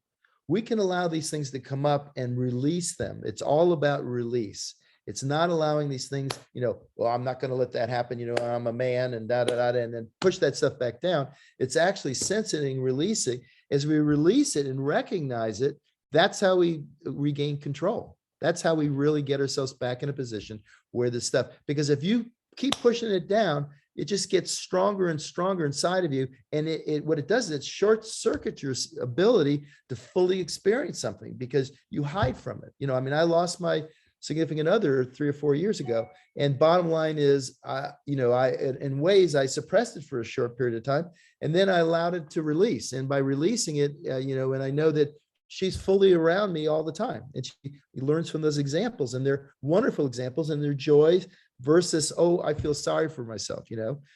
we can allow these things to come up and release them. It's all about release. It's not allowing these things, well, I'm not going to let that happen. I'm a man and and then push that stuff back down. It's actually sensing, releasing. As we release it and recognize it, that's how we regain control. That's how we really get ourselves back in a position where this stuff, because if you keep pushing it down, it just gets stronger and stronger inside of you. And what it does is it short circuits your ability to fully experience something, because you hide from it. I lost my significant other 3 or 4 years ago. And bottom line is, in ways I suppressed it for a short period of time, and then I allowed it to release. And by releasing it, and I know that she's fully around me all the time, and she learns from those examples, and they're wonderful examples, and they're joys versus, oh, I feel sorry for myself,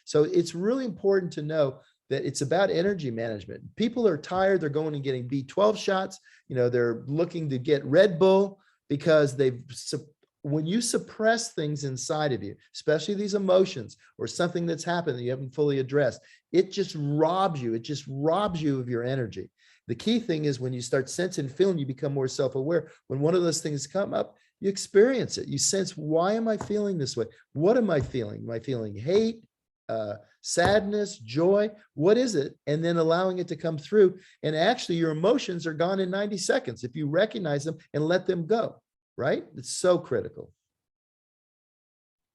So it's really important to know that it's about energy management. People are tired. They're going and getting B12 shots. They're looking to get Red Bull, because when you suppress things inside of you, especially these emotions or something that's happened that you haven't fully addressed, it just robs you. It just robs you of your energy. The key thing is when you start sensing and feeling, you become more self-aware. When one of those things come up, you experience it. You sense, why am I feeling this way? What am I feeling? Am I feeling hate, sadness, joy? What is it? And then allowing it to come through. And actually your emotions are gone in 90 seconds if you recognize them and let them go, right? It's so critical.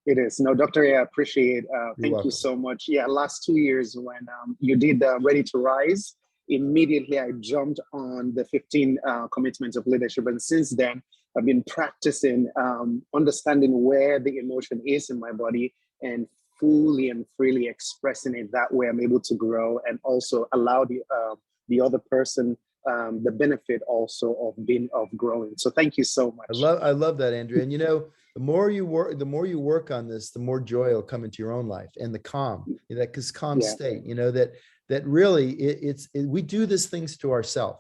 It is. No, Dr. A, I appreciate. Thank welcome. You so much. Yeah, last 2 years when you did Ready to Rise, immediately I jumped on the 15 commitments of leadership. And since then, I've been practicing understanding where the emotion is in my body and fully and freely expressing it. That way I'm able to grow and also allow the other person the benefit also of growing. So thank you so much. I love that, Andrea. And the more you work on this, the more joy will come into your own life, and the calm, that calm state, that really we do these things to ourselves.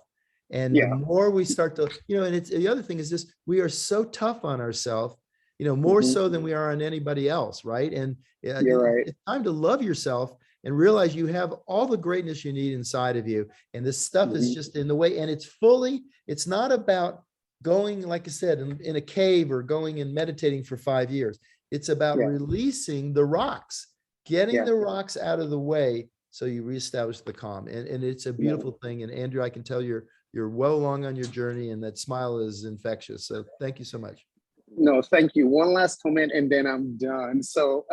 And the more we start to, and it's the other thing is this, we are so tough on ourselves, more Mhm. so than we are on anybody else, right? And You're right. it's time to love yourself and realize you have all the greatness you need inside of you. And this stuff is Mhm. just in the way. And it's not about going, like I said, in a cave or going and meditating for 5 years. It's about Yeah. releasing the rocks, getting Yeah. the rocks out of the way so you reestablish the calm. And it's a beautiful thing. And Andrew, I can tell you're well along on your journey, and that smile is infectious. So thank you so much. No, thank you. One last comment and then I'm done. So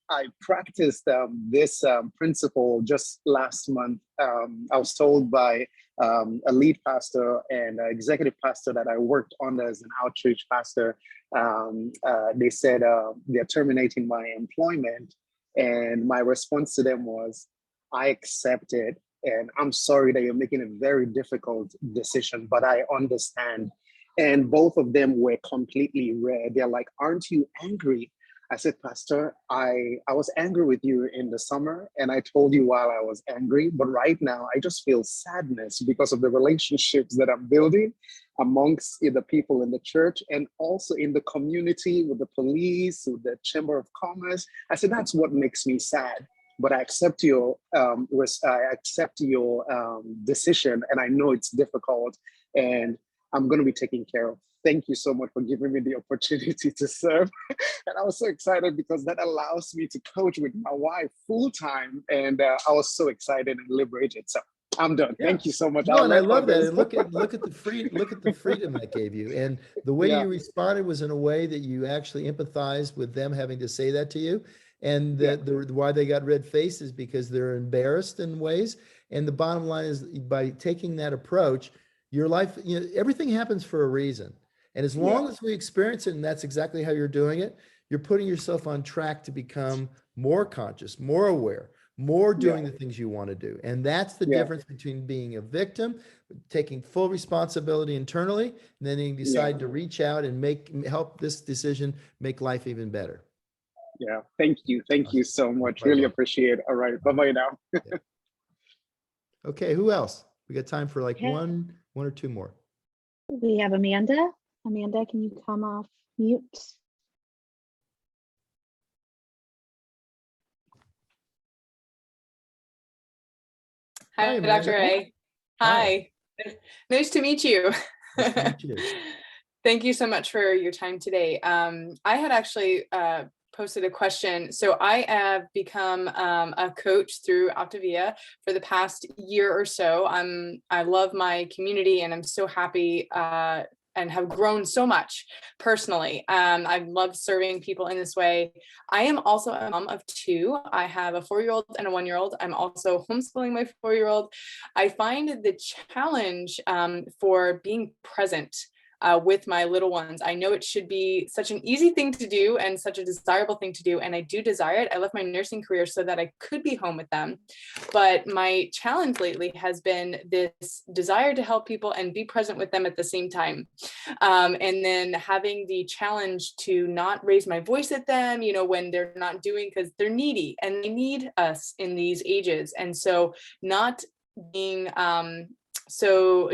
I practiced this principle just last month. I was told by a lead pastor and executive pastor that I worked under as an outreach pastor. They said they're terminating my employment. And my response to them was, I accept it. And I'm sorry that you're making a very difficult decision, but I understand. And both of them were completely red. They're like, aren't you angry? I said, Pastor, I was angry with you in the summer, and I told you while I was angry, but right now I just feel sadness because of the relationships that I'm building amongst the people in the church and also in the community with the police, with the Chamber of Commerce. I said, that's what makes me sad. But I accept your decision, and I know it's difficult, and I'm going to be taken care of. Thank you so much for giving me the opportunity to serve. And I was so excited because that allows me to coach with my wife full time. And I was so excited and liberated. So I'm done. Yeah. Thank you so much. No, I'll and I let love that. others. And look at the freedom that gave you. And the way Yeah. you responded was in a way that you actually empathized with them having to say that to you. And Yeah. why they got red faces because they're embarrassed in ways. And the bottom line is, by taking that approach, your life, everything happens for a reason. And as long Yeah. as we experience it, and that's exactly how you're doing it, you're putting yourself on track to become more conscious, more aware, more doing Yeah. the things you want to do. And that's the Yeah. difference between being a victim, taking full responsibility internally, and then you decide Yeah. to reach out and help this decision make life even better. Yeah. Thank you. Thank you so much. Quite Really welcome. appreciate it. All right. Bye-bye now. Okay, who else? We got time for like Okay. one or two more. We have Amanda. Amanda, can you come off mute? Hi, Hi, Dr. Amanda. A. Hi. Hi. Nice to meet you. Nice to meet you. Thank you so much for your time today. I had actually posted a question. So I have become a coach through Optavia for the past year or so. I love my community and I'm so happy and have grown so much personally. I love serving people in this way. I am also a mom of two. I have a 4-year-old and a 1-year-old. I'm also homeschooling my 4-year-old. I find the challenge for being present with my little ones. I know it should be such an easy thing to do and such a desirable thing to do, and I do desire it. I left my nursing career so that I could be home with them. But my challenge lately has been this desire to help people and be present with them at the same time. And then having the challenge to not raise my voice at them, when they're not doing, because they're needy and they need us in these ages. And so not being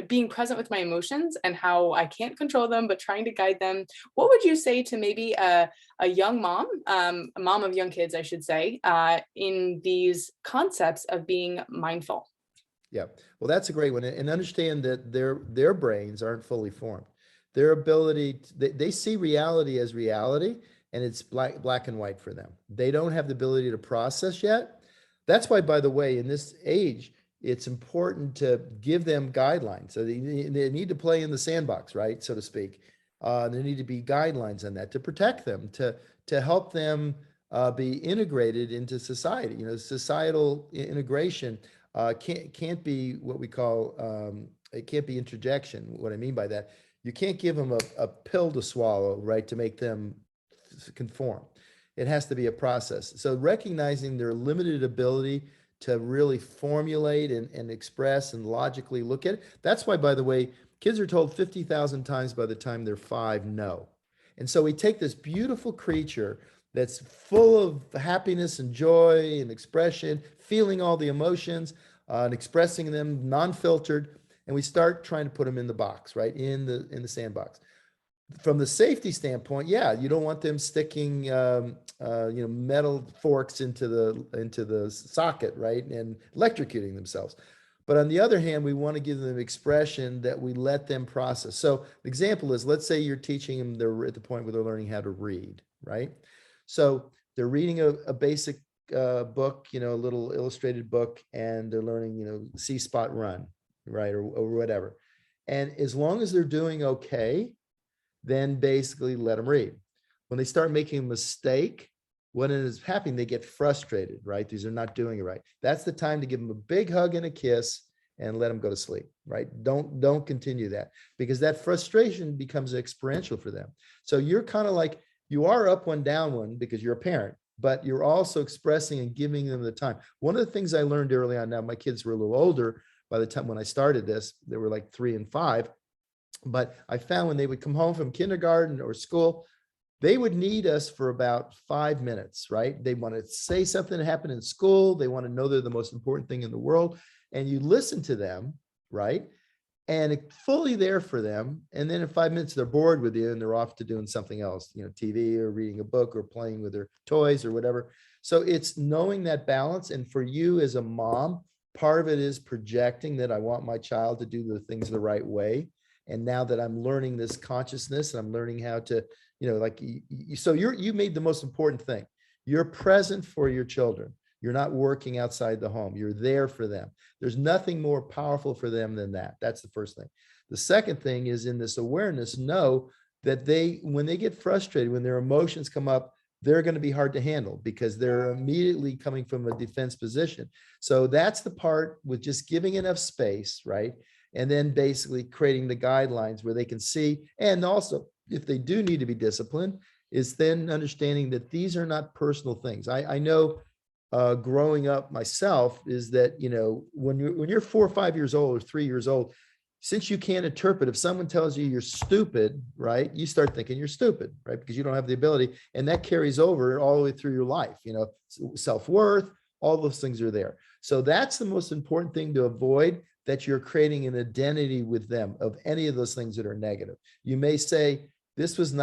being present with my emotions and how I can't control them, but trying to guide them. What would you say to maybe a young mom, a mom of young kids, I should say, in these concepts of being mindful? Yeah, well, that's a great one. And understand that their brains aren't fully formed. Their ability, they see reality as reality, and it's black and white for them. They don't have the ability to process yet. That's why, by the way, in this age, it's important to give them guidelines. So they need to play in the sandbox, right, so to speak. There need to be guidelines on that to protect them, to help them be integrated into society. Societal integration can't be what we call it can't be interjection. What I mean by that, you can't give them a pill to swallow, right, to make them conform. It has to be a process. So recognizing their limited ability to really formulate and express and logically look at it. That's why, by the way, kids are told 50,000 times by the time they're 5, no. And so we take this beautiful creature that's full of happiness and joy and expression, feeling all the emotions and expressing them non-filtered, and we start trying to put them in the box, right, in the sandbox. from the safety standpoint, yeah, you don't want them sticking, metal forks into the socket, right, and electrocuting themselves. But on the other hand, we want to give them expression that we let them process. So the example is, let's say you're teaching them, they're at the point where they're learning how to read, right? So they're reading a basic book, a little illustrated book, and they're learning, see spot run, right, or whatever. And as long as they're doing okay, then basically let them read. When they start making a mistake, what is happening, they get frustrated, right? These are not doing it right. That's the time to give them a big hug and a kiss and let them go to sleep, right? Don't continue that, because that frustration becomes experiential for them. So you're kind of like, you are up one, down one, because you're a parent, but you're also expressing and giving them the time. One of the things I learned early on, now my kids were a little older by the time when I started this, they were like 3 and 5. But I found when they would come home from kindergarten or school, they would need us for about 5 minutes, right? They want to say something that happened in school. They want to know they're the most important thing in the world. And you listen to them, right? And fully there for them. And then in 5 minutes, they're bored with you and they're off to doing something else, TV or reading a book or playing with their toys or whatever. So it's knowing that balance. And for you as a mom, part of it is projecting that I want my child to do the things the right way. And now that I'm learning this consciousness, and I'm learning how to, so you made the most important thing. You're present for your children. You're not working outside the home. You're there for them. There's nothing more powerful for them than that. That's the first thing. The second thing is, in this awareness, know that when they get frustrated, when their emotions come up, they're going to be hard to handle because they're immediately coming from a defense position. So that's the part with just giving enough space, right? And then basically creating the guidelines where they can see. And also, if they do need to be disciplined, is then understanding that these are not personal things. I know growing up myself is that, when you're 4 or 5 years old or 3 years old, since you can't interpret, if someone tells you you're stupid, right, you start thinking you're stupid, right? Because you don't have the ability, and that carries over all the way through your life, self-worth, all those things are there. So that's the most important thing to avoid, that you're creating an identity with them of any of those things that are negative. You may say, this was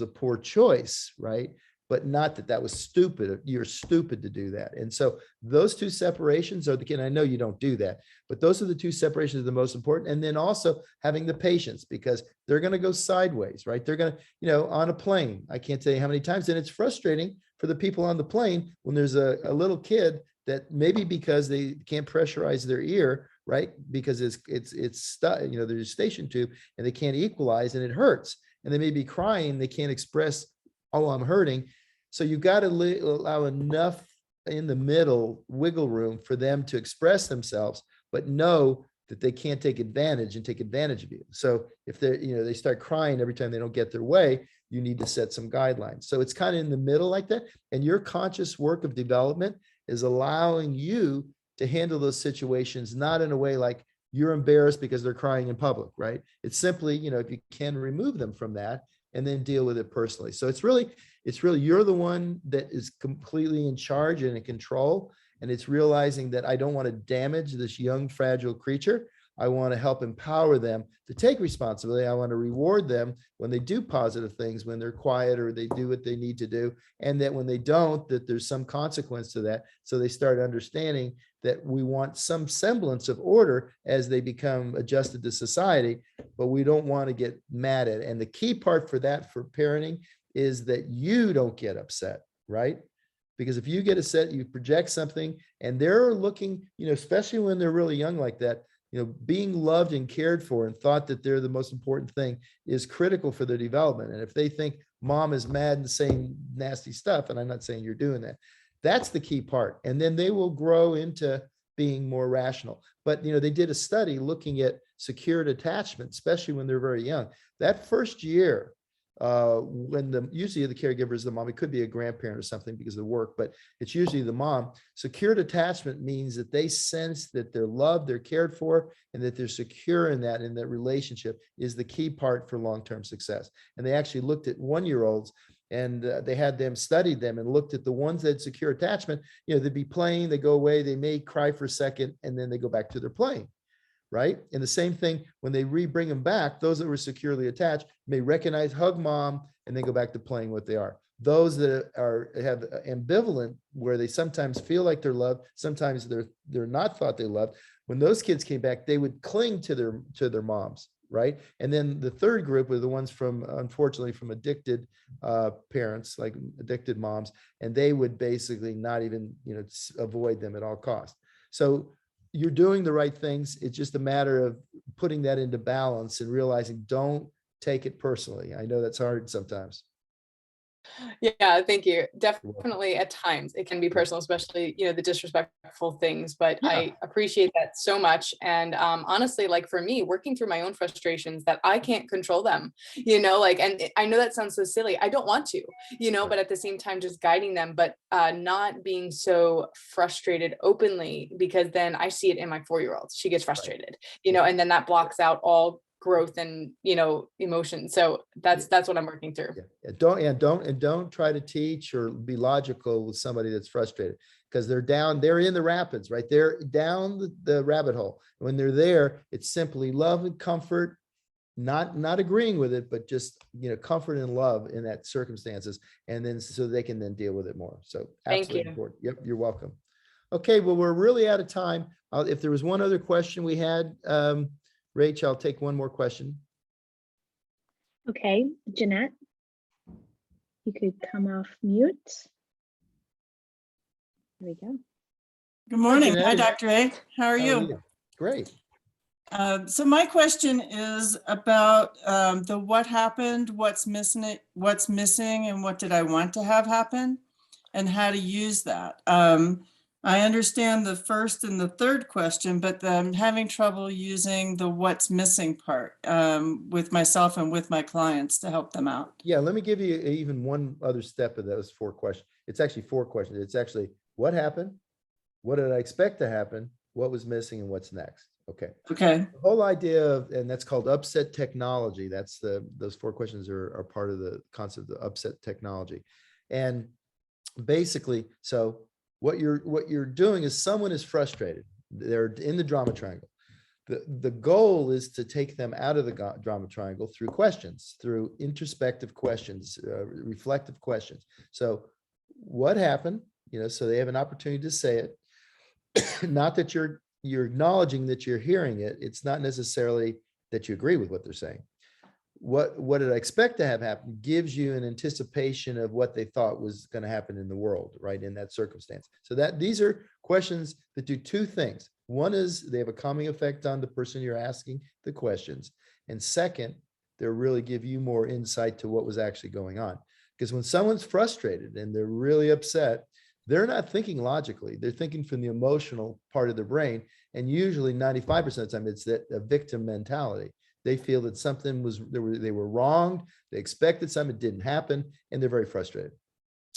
a poor choice, right? But not that was stupid. You're stupid to do that. And so those two separations are and I know you don't do that, but those are the two separations that are the most important. And then also having the patience, because they're going to go sideways, right? They're going to, on a plane, I can't tell you how many times, and it's frustrating for the people on the plane when there's a little kid that maybe because they can't pressurize their ear, right? Because it's stuck, there's a station tube and they can't equalize and it hurts. And they may be crying, they can't express, oh, I'm hurting. So you got to allow enough in the middle wiggle room for them to express themselves, but know that they can't take advantage of you. So if they start crying every time they don't get their way, you need to set some guidelines. So it's kind of in the middle like that. And your conscious work of development is allowing you to handle those situations, not in a way like you're embarrassed because they're crying in public, right? It's simply, if you can remove them from that and then deal with it personally. So it's really, you're the one that is completely in charge and in control. And it's realizing that I don't want to damage this young, fragile creature. I want to help empower them to take responsibility. I want to reward them when they do positive things, when they're quiet or they do what they need to do. And that when they don't, that there's some consequence to that. So they start understanding that we want some semblance of order as they become adjusted to society, but we don't want to get mad at it. And the key part for that, for parenting, is that you don't get upset, right? Because if you get upset, you project something, and they're looking, especially when they're really young like that, being loved and cared for and thought that they're the most important thing is critical for their development. And if they think mom is mad and saying nasty stuff, and I'm not saying you're doing that, that's the key part. And then they will grow into being more rational. But, they did a study looking at secured attachment, especially when they're very young. That first year, when usually the caregiver is the mom, it could be a grandparent or something because of the work, but it's usually the mom. Secured attachment means that they sense that they're loved, they're cared for, and that they're secure in that relationship is the key part for long-term success. And they actually looked at 1-year-olds, and they had them studied them and looked at the ones that had secure attachment. They'd be playing, they go away, they may cry for a second, and then they go back to their playing. right? And the same thing when they bring them back, those that were securely attached may recognize, hug mom, and then go back to playing what they are. Those that have ambivalent, where they sometimes feel like they're loved, sometimes they're not thought they loved. When those kids came back, they would cling to their moms, right? And then the third group were the ones from, unfortunately, from addicted parents, like addicted moms, and they would basically not even, avoid them at all costs. So you're doing the right things. It's just a matter of putting that into balance and realizing, don't take it personally. I know that's hard sometimes. Yeah, thank you. welcome. Definitely at times it can be personal, especially, the disrespectful things, but Yeah. I appreciate that so much. And honestly, like for me, working through my own frustrations that I can't control them, and I know that sounds so silly. I don't want to, but at the same time, just guiding them, but not being so frustrated openly, because then I see it in my 4-year-old. She gets frustrated, and then that blocks out all growth and emotion. So that's what I'm working through. Yeah. Don't try to teach or be logical with somebody that's frustrated, because they're in the rapids, right? They're down the rabbit hole. When they're there, it's simply love and comfort, not agreeing with it, but just comfort and love in that circumstances, and then so they can then deal with it more. So absolutely important. Yep, you're welcome. Okay, well, we're really out of time. If there was one other question we had, Rach, I'll take one more question. Okay, Jeanette, you could come off mute. There we go. Good morning. Hi, Jeanette. Dr. A. How are you? Great. So my question is about the what happened, what's missing, and what did I want to have happen, and how to use that. I understand the first and the third question, but I'm having trouble using the what's missing part with myself and with my clients to help them out. Yeah, let me give you even one other step of those 4 questions. It's actually 4 questions. It's actually what happened, what did I expect to happen, what was missing, and what's next. Okay. Okay. The whole idea of, and that's called upset technology. That's those 4 questions are part of the concept of upset technology. And basically, so what you're doing is someone is frustrated. They're in the drama triangle. The goal is to take them out of the drama triangle through questions, through introspective questions, reflective questions. So what happened? So they have an opportunity to say it. Not that you're acknowledging that you're hearing it. It's not necessarily that you agree with what they're saying. What did I expect to have happen gives you an anticipation of what they thought was going to happen in the world, right, in that circumstance. So that these are questions that do 2 things. One is they have a calming effect on the person you're asking the questions. And second, they really give you more insight to what was actually going on. Because when someone's frustrated and they're really upset, they're not thinking logically. They're thinking from the emotional part of their brain. And usually 95% of the time, it's that a victim mentality. They feel that something they were wronged. They expected something, it didn't happen, and they're very frustrated.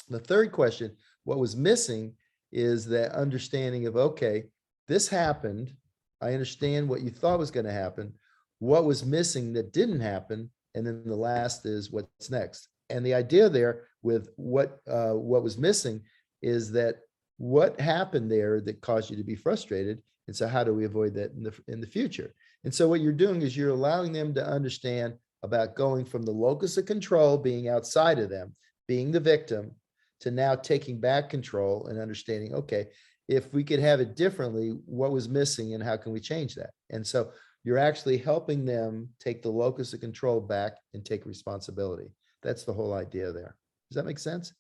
The third question, what was missing, is that understanding of, okay, this happened. I understand what you thought was going to happen. What was missing that didn't happen? And then the last is what's next. And the idea there with what was missing is that what happened there that caused you to be frustrated. And so how do we avoid that in the future? And so what you're doing is you're allowing them to understand about going from the locus of control, being outside of them, being the victim, to now taking back control and understanding, okay, if we could have it differently, what was missing and how can we change that? And so you're actually helping them take the locus of control back and take responsibility. That's the whole idea there. Does that make sense?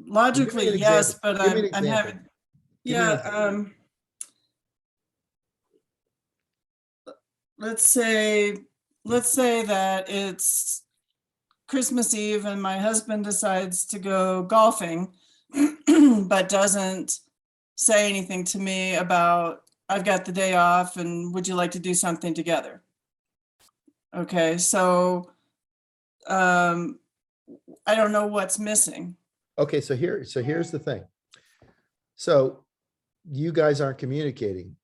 Logically, yes, but I'm having, let's say that it's Christmas Eve and my husband decides to go golfing, but doesn't say anything to me about, I've got the day off and would you like to do something together? Okay, so I don't know what's missing. Okay, so here's the thing. So you guys aren't communicating,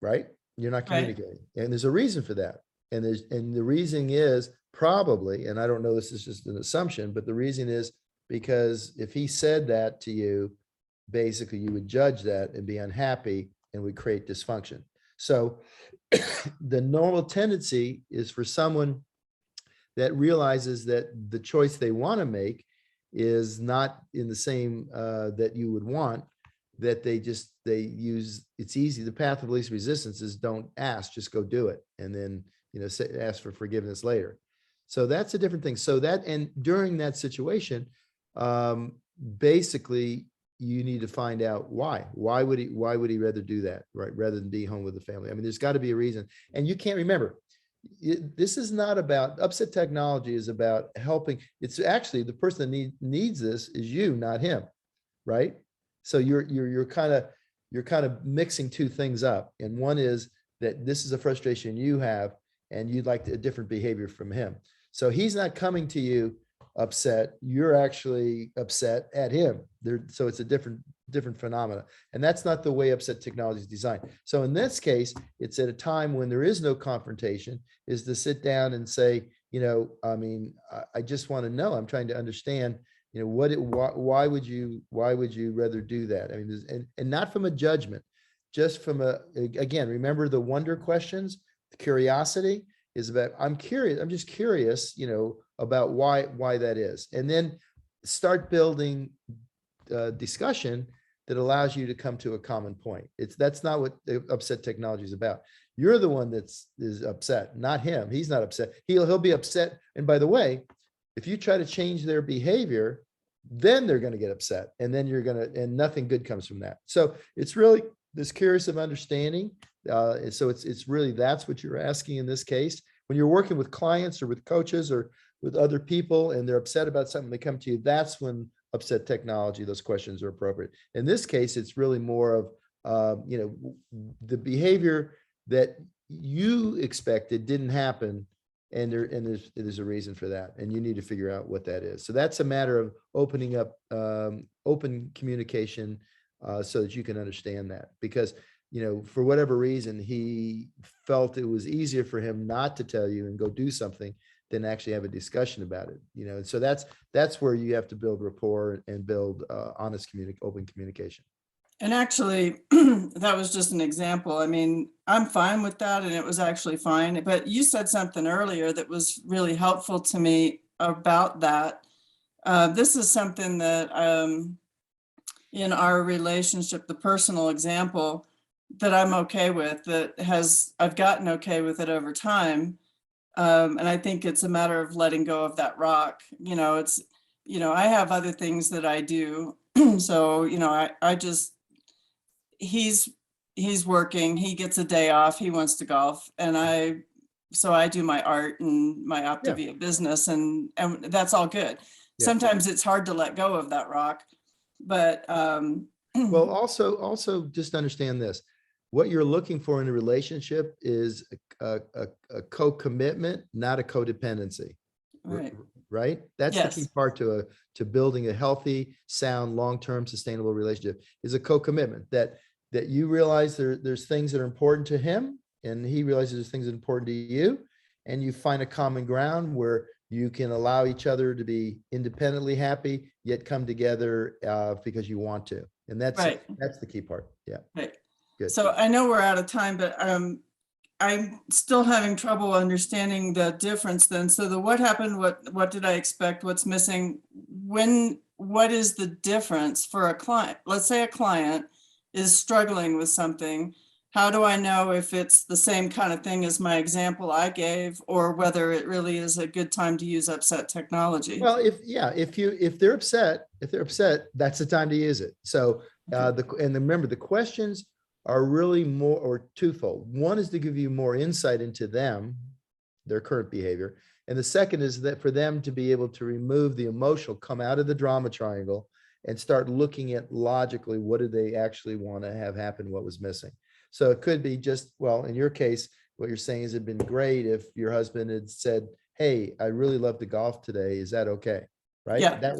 right? You're not communicating. Right. And there's a reason for that. And the reason is probably, and I don't know, this is just an assumption, but the reason is because if he said that to you, basically you would judge that and be unhappy and would create dysfunction. So the normal tendency is for someone that realizes that the choice they want to make is not in the same that you would want, that they use, it's easy. The path of least resistance is don't ask, just go do it. And then, ask for forgiveness later. So that's a different thing. So that, and during that situation, basically you need to find out why would he rather do that, right? Rather than be home with the family. I mean, there's got to be a reason. And you can't remember, this is not about upset technology, is about helping. It's actually the person that needs this is you, not him. Right. So you're kind of mixing two things up. And one is that this is a frustration you have and you'd like a different behavior from him. So he's not coming to you upset, you're actually upset at him. So it's a different phenomena. And that's not the way upset technology is designed. So in this case, it's at a time when there is no confrontation, is to sit down and say, I just want to know, I'm trying to understand, why would you rather do that? I mean, and not from a judgment, just from again, remember the wonder questions, the curiosity is about, I'm just curious, about why that is. And then start building discussion that allows you to come to a common point. That's not what the upset technology is about. You're the one is upset, not him. He's not upset. He'll be upset. And by the way, if you try to change their behavior, then they're going to get upset. And then and nothing good comes from that. So it's really this curious of understanding. So it's really, that's what you're asking in this case. When you're working with clients or with coaches or with other people and they're upset about something, they come to you, that's when upset technology, those questions are appropriate. In this case, it's really more of, the behavior that you expected didn't happen. And there's a reason for that. And you need to figure out what that is. So that's a matter of opening up open communication so that you can understand that. Because, for whatever reason, he felt it was easier for him not to tell you and go do something than actually have a discussion about it. And so that's where you have to build rapport and build honest open communication. And actually, that was just an example. I mean, I'm fine with that, and it was actually fine. But you said something earlier that was really helpful to me about that. This is something that in our relationship, the personal example that I'm okay with, I've gotten okay with it over time. And I think it's a matter of letting go of that rock. I have other things that I do. So, I just, he's working, he gets a day off, he wants to golf. And so I do my art and my Optavia business, and that's all good. Yeah. Sometimes it's hard to let go of that rock, but well, also just understand this. What you're looking for in a relationship is a co-commitment, not a codependency. Right. Right? That's the key part to building a healthy, sound, long-term, sustainable relationship, is a co-commitment that you realize there's things that are important to him and he realizes there's things that are important to you, and you find a common ground where you can allow each other to be independently happy, yet come together because you want to. And that's the key part. Yeah. Right. Good. So I know we're out of time, but I'm still having trouble understanding the difference then. So what happened, what did I expect, what's missing, what is the difference for a client? Let's say a client is struggling with something. How do I know if it's the same kind of thing as my example I gave, or whether it really is a good time to use upset technology? Well, if they're upset, that's the time to use it. So and remember, the questions are really more or twofold. One is to give you more insight into them, their current behavior. And the second is that for them to be able to remove the emotional, come out of the drama triangle and start looking at logically, what do they actually want to have happen? What was missing? So it could be just, well, in your case, what you're saying is it'd been great if your husband had said, hey, I really love to golf today. Is that okay? Right? Yeah, that's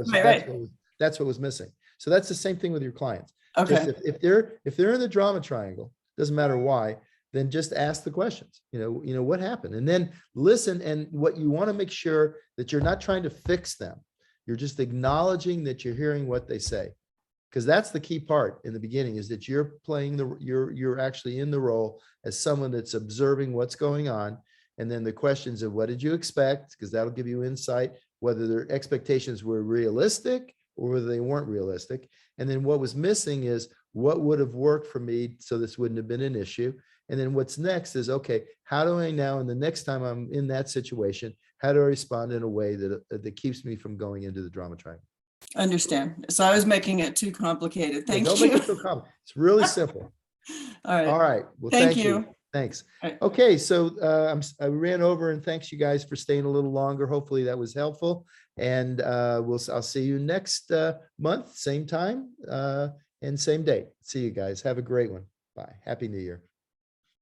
what was missing. So that's the same thing with your clients. Okay. Just if they're in the drama triangle, doesn't matter why, then just ask the questions. What happened, and then listen. And what you want to make sure that you're not trying to fix them. You're just acknowledging that you're hearing what they say. because that's the key part in the beginning, is that you're playing you're actually in the role as someone that's observing what's going on. And then the questions of what did you expect? Because that'll give you insight, whether their expectations were realistic or whether they weren't realistic. And then what was missing is what would have worked for me so this wouldn't have been an issue. And then what's next is, okay, how do I now, and the next time I'm in that situation, how do I respond in a way that keeps me from going into the drama triangle? Understand. So I was making it too complicated. Thank Don't you. make it so complicated. It's really simple. All right. All right. Well, Thank you. Thanks. All right. Okay, so I ran over, and thanks you guys for staying a little longer. Hopefully that was helpful. And I'll see you next month, same time and same day. See you guys. Have a great one. Bye. Happy New Year.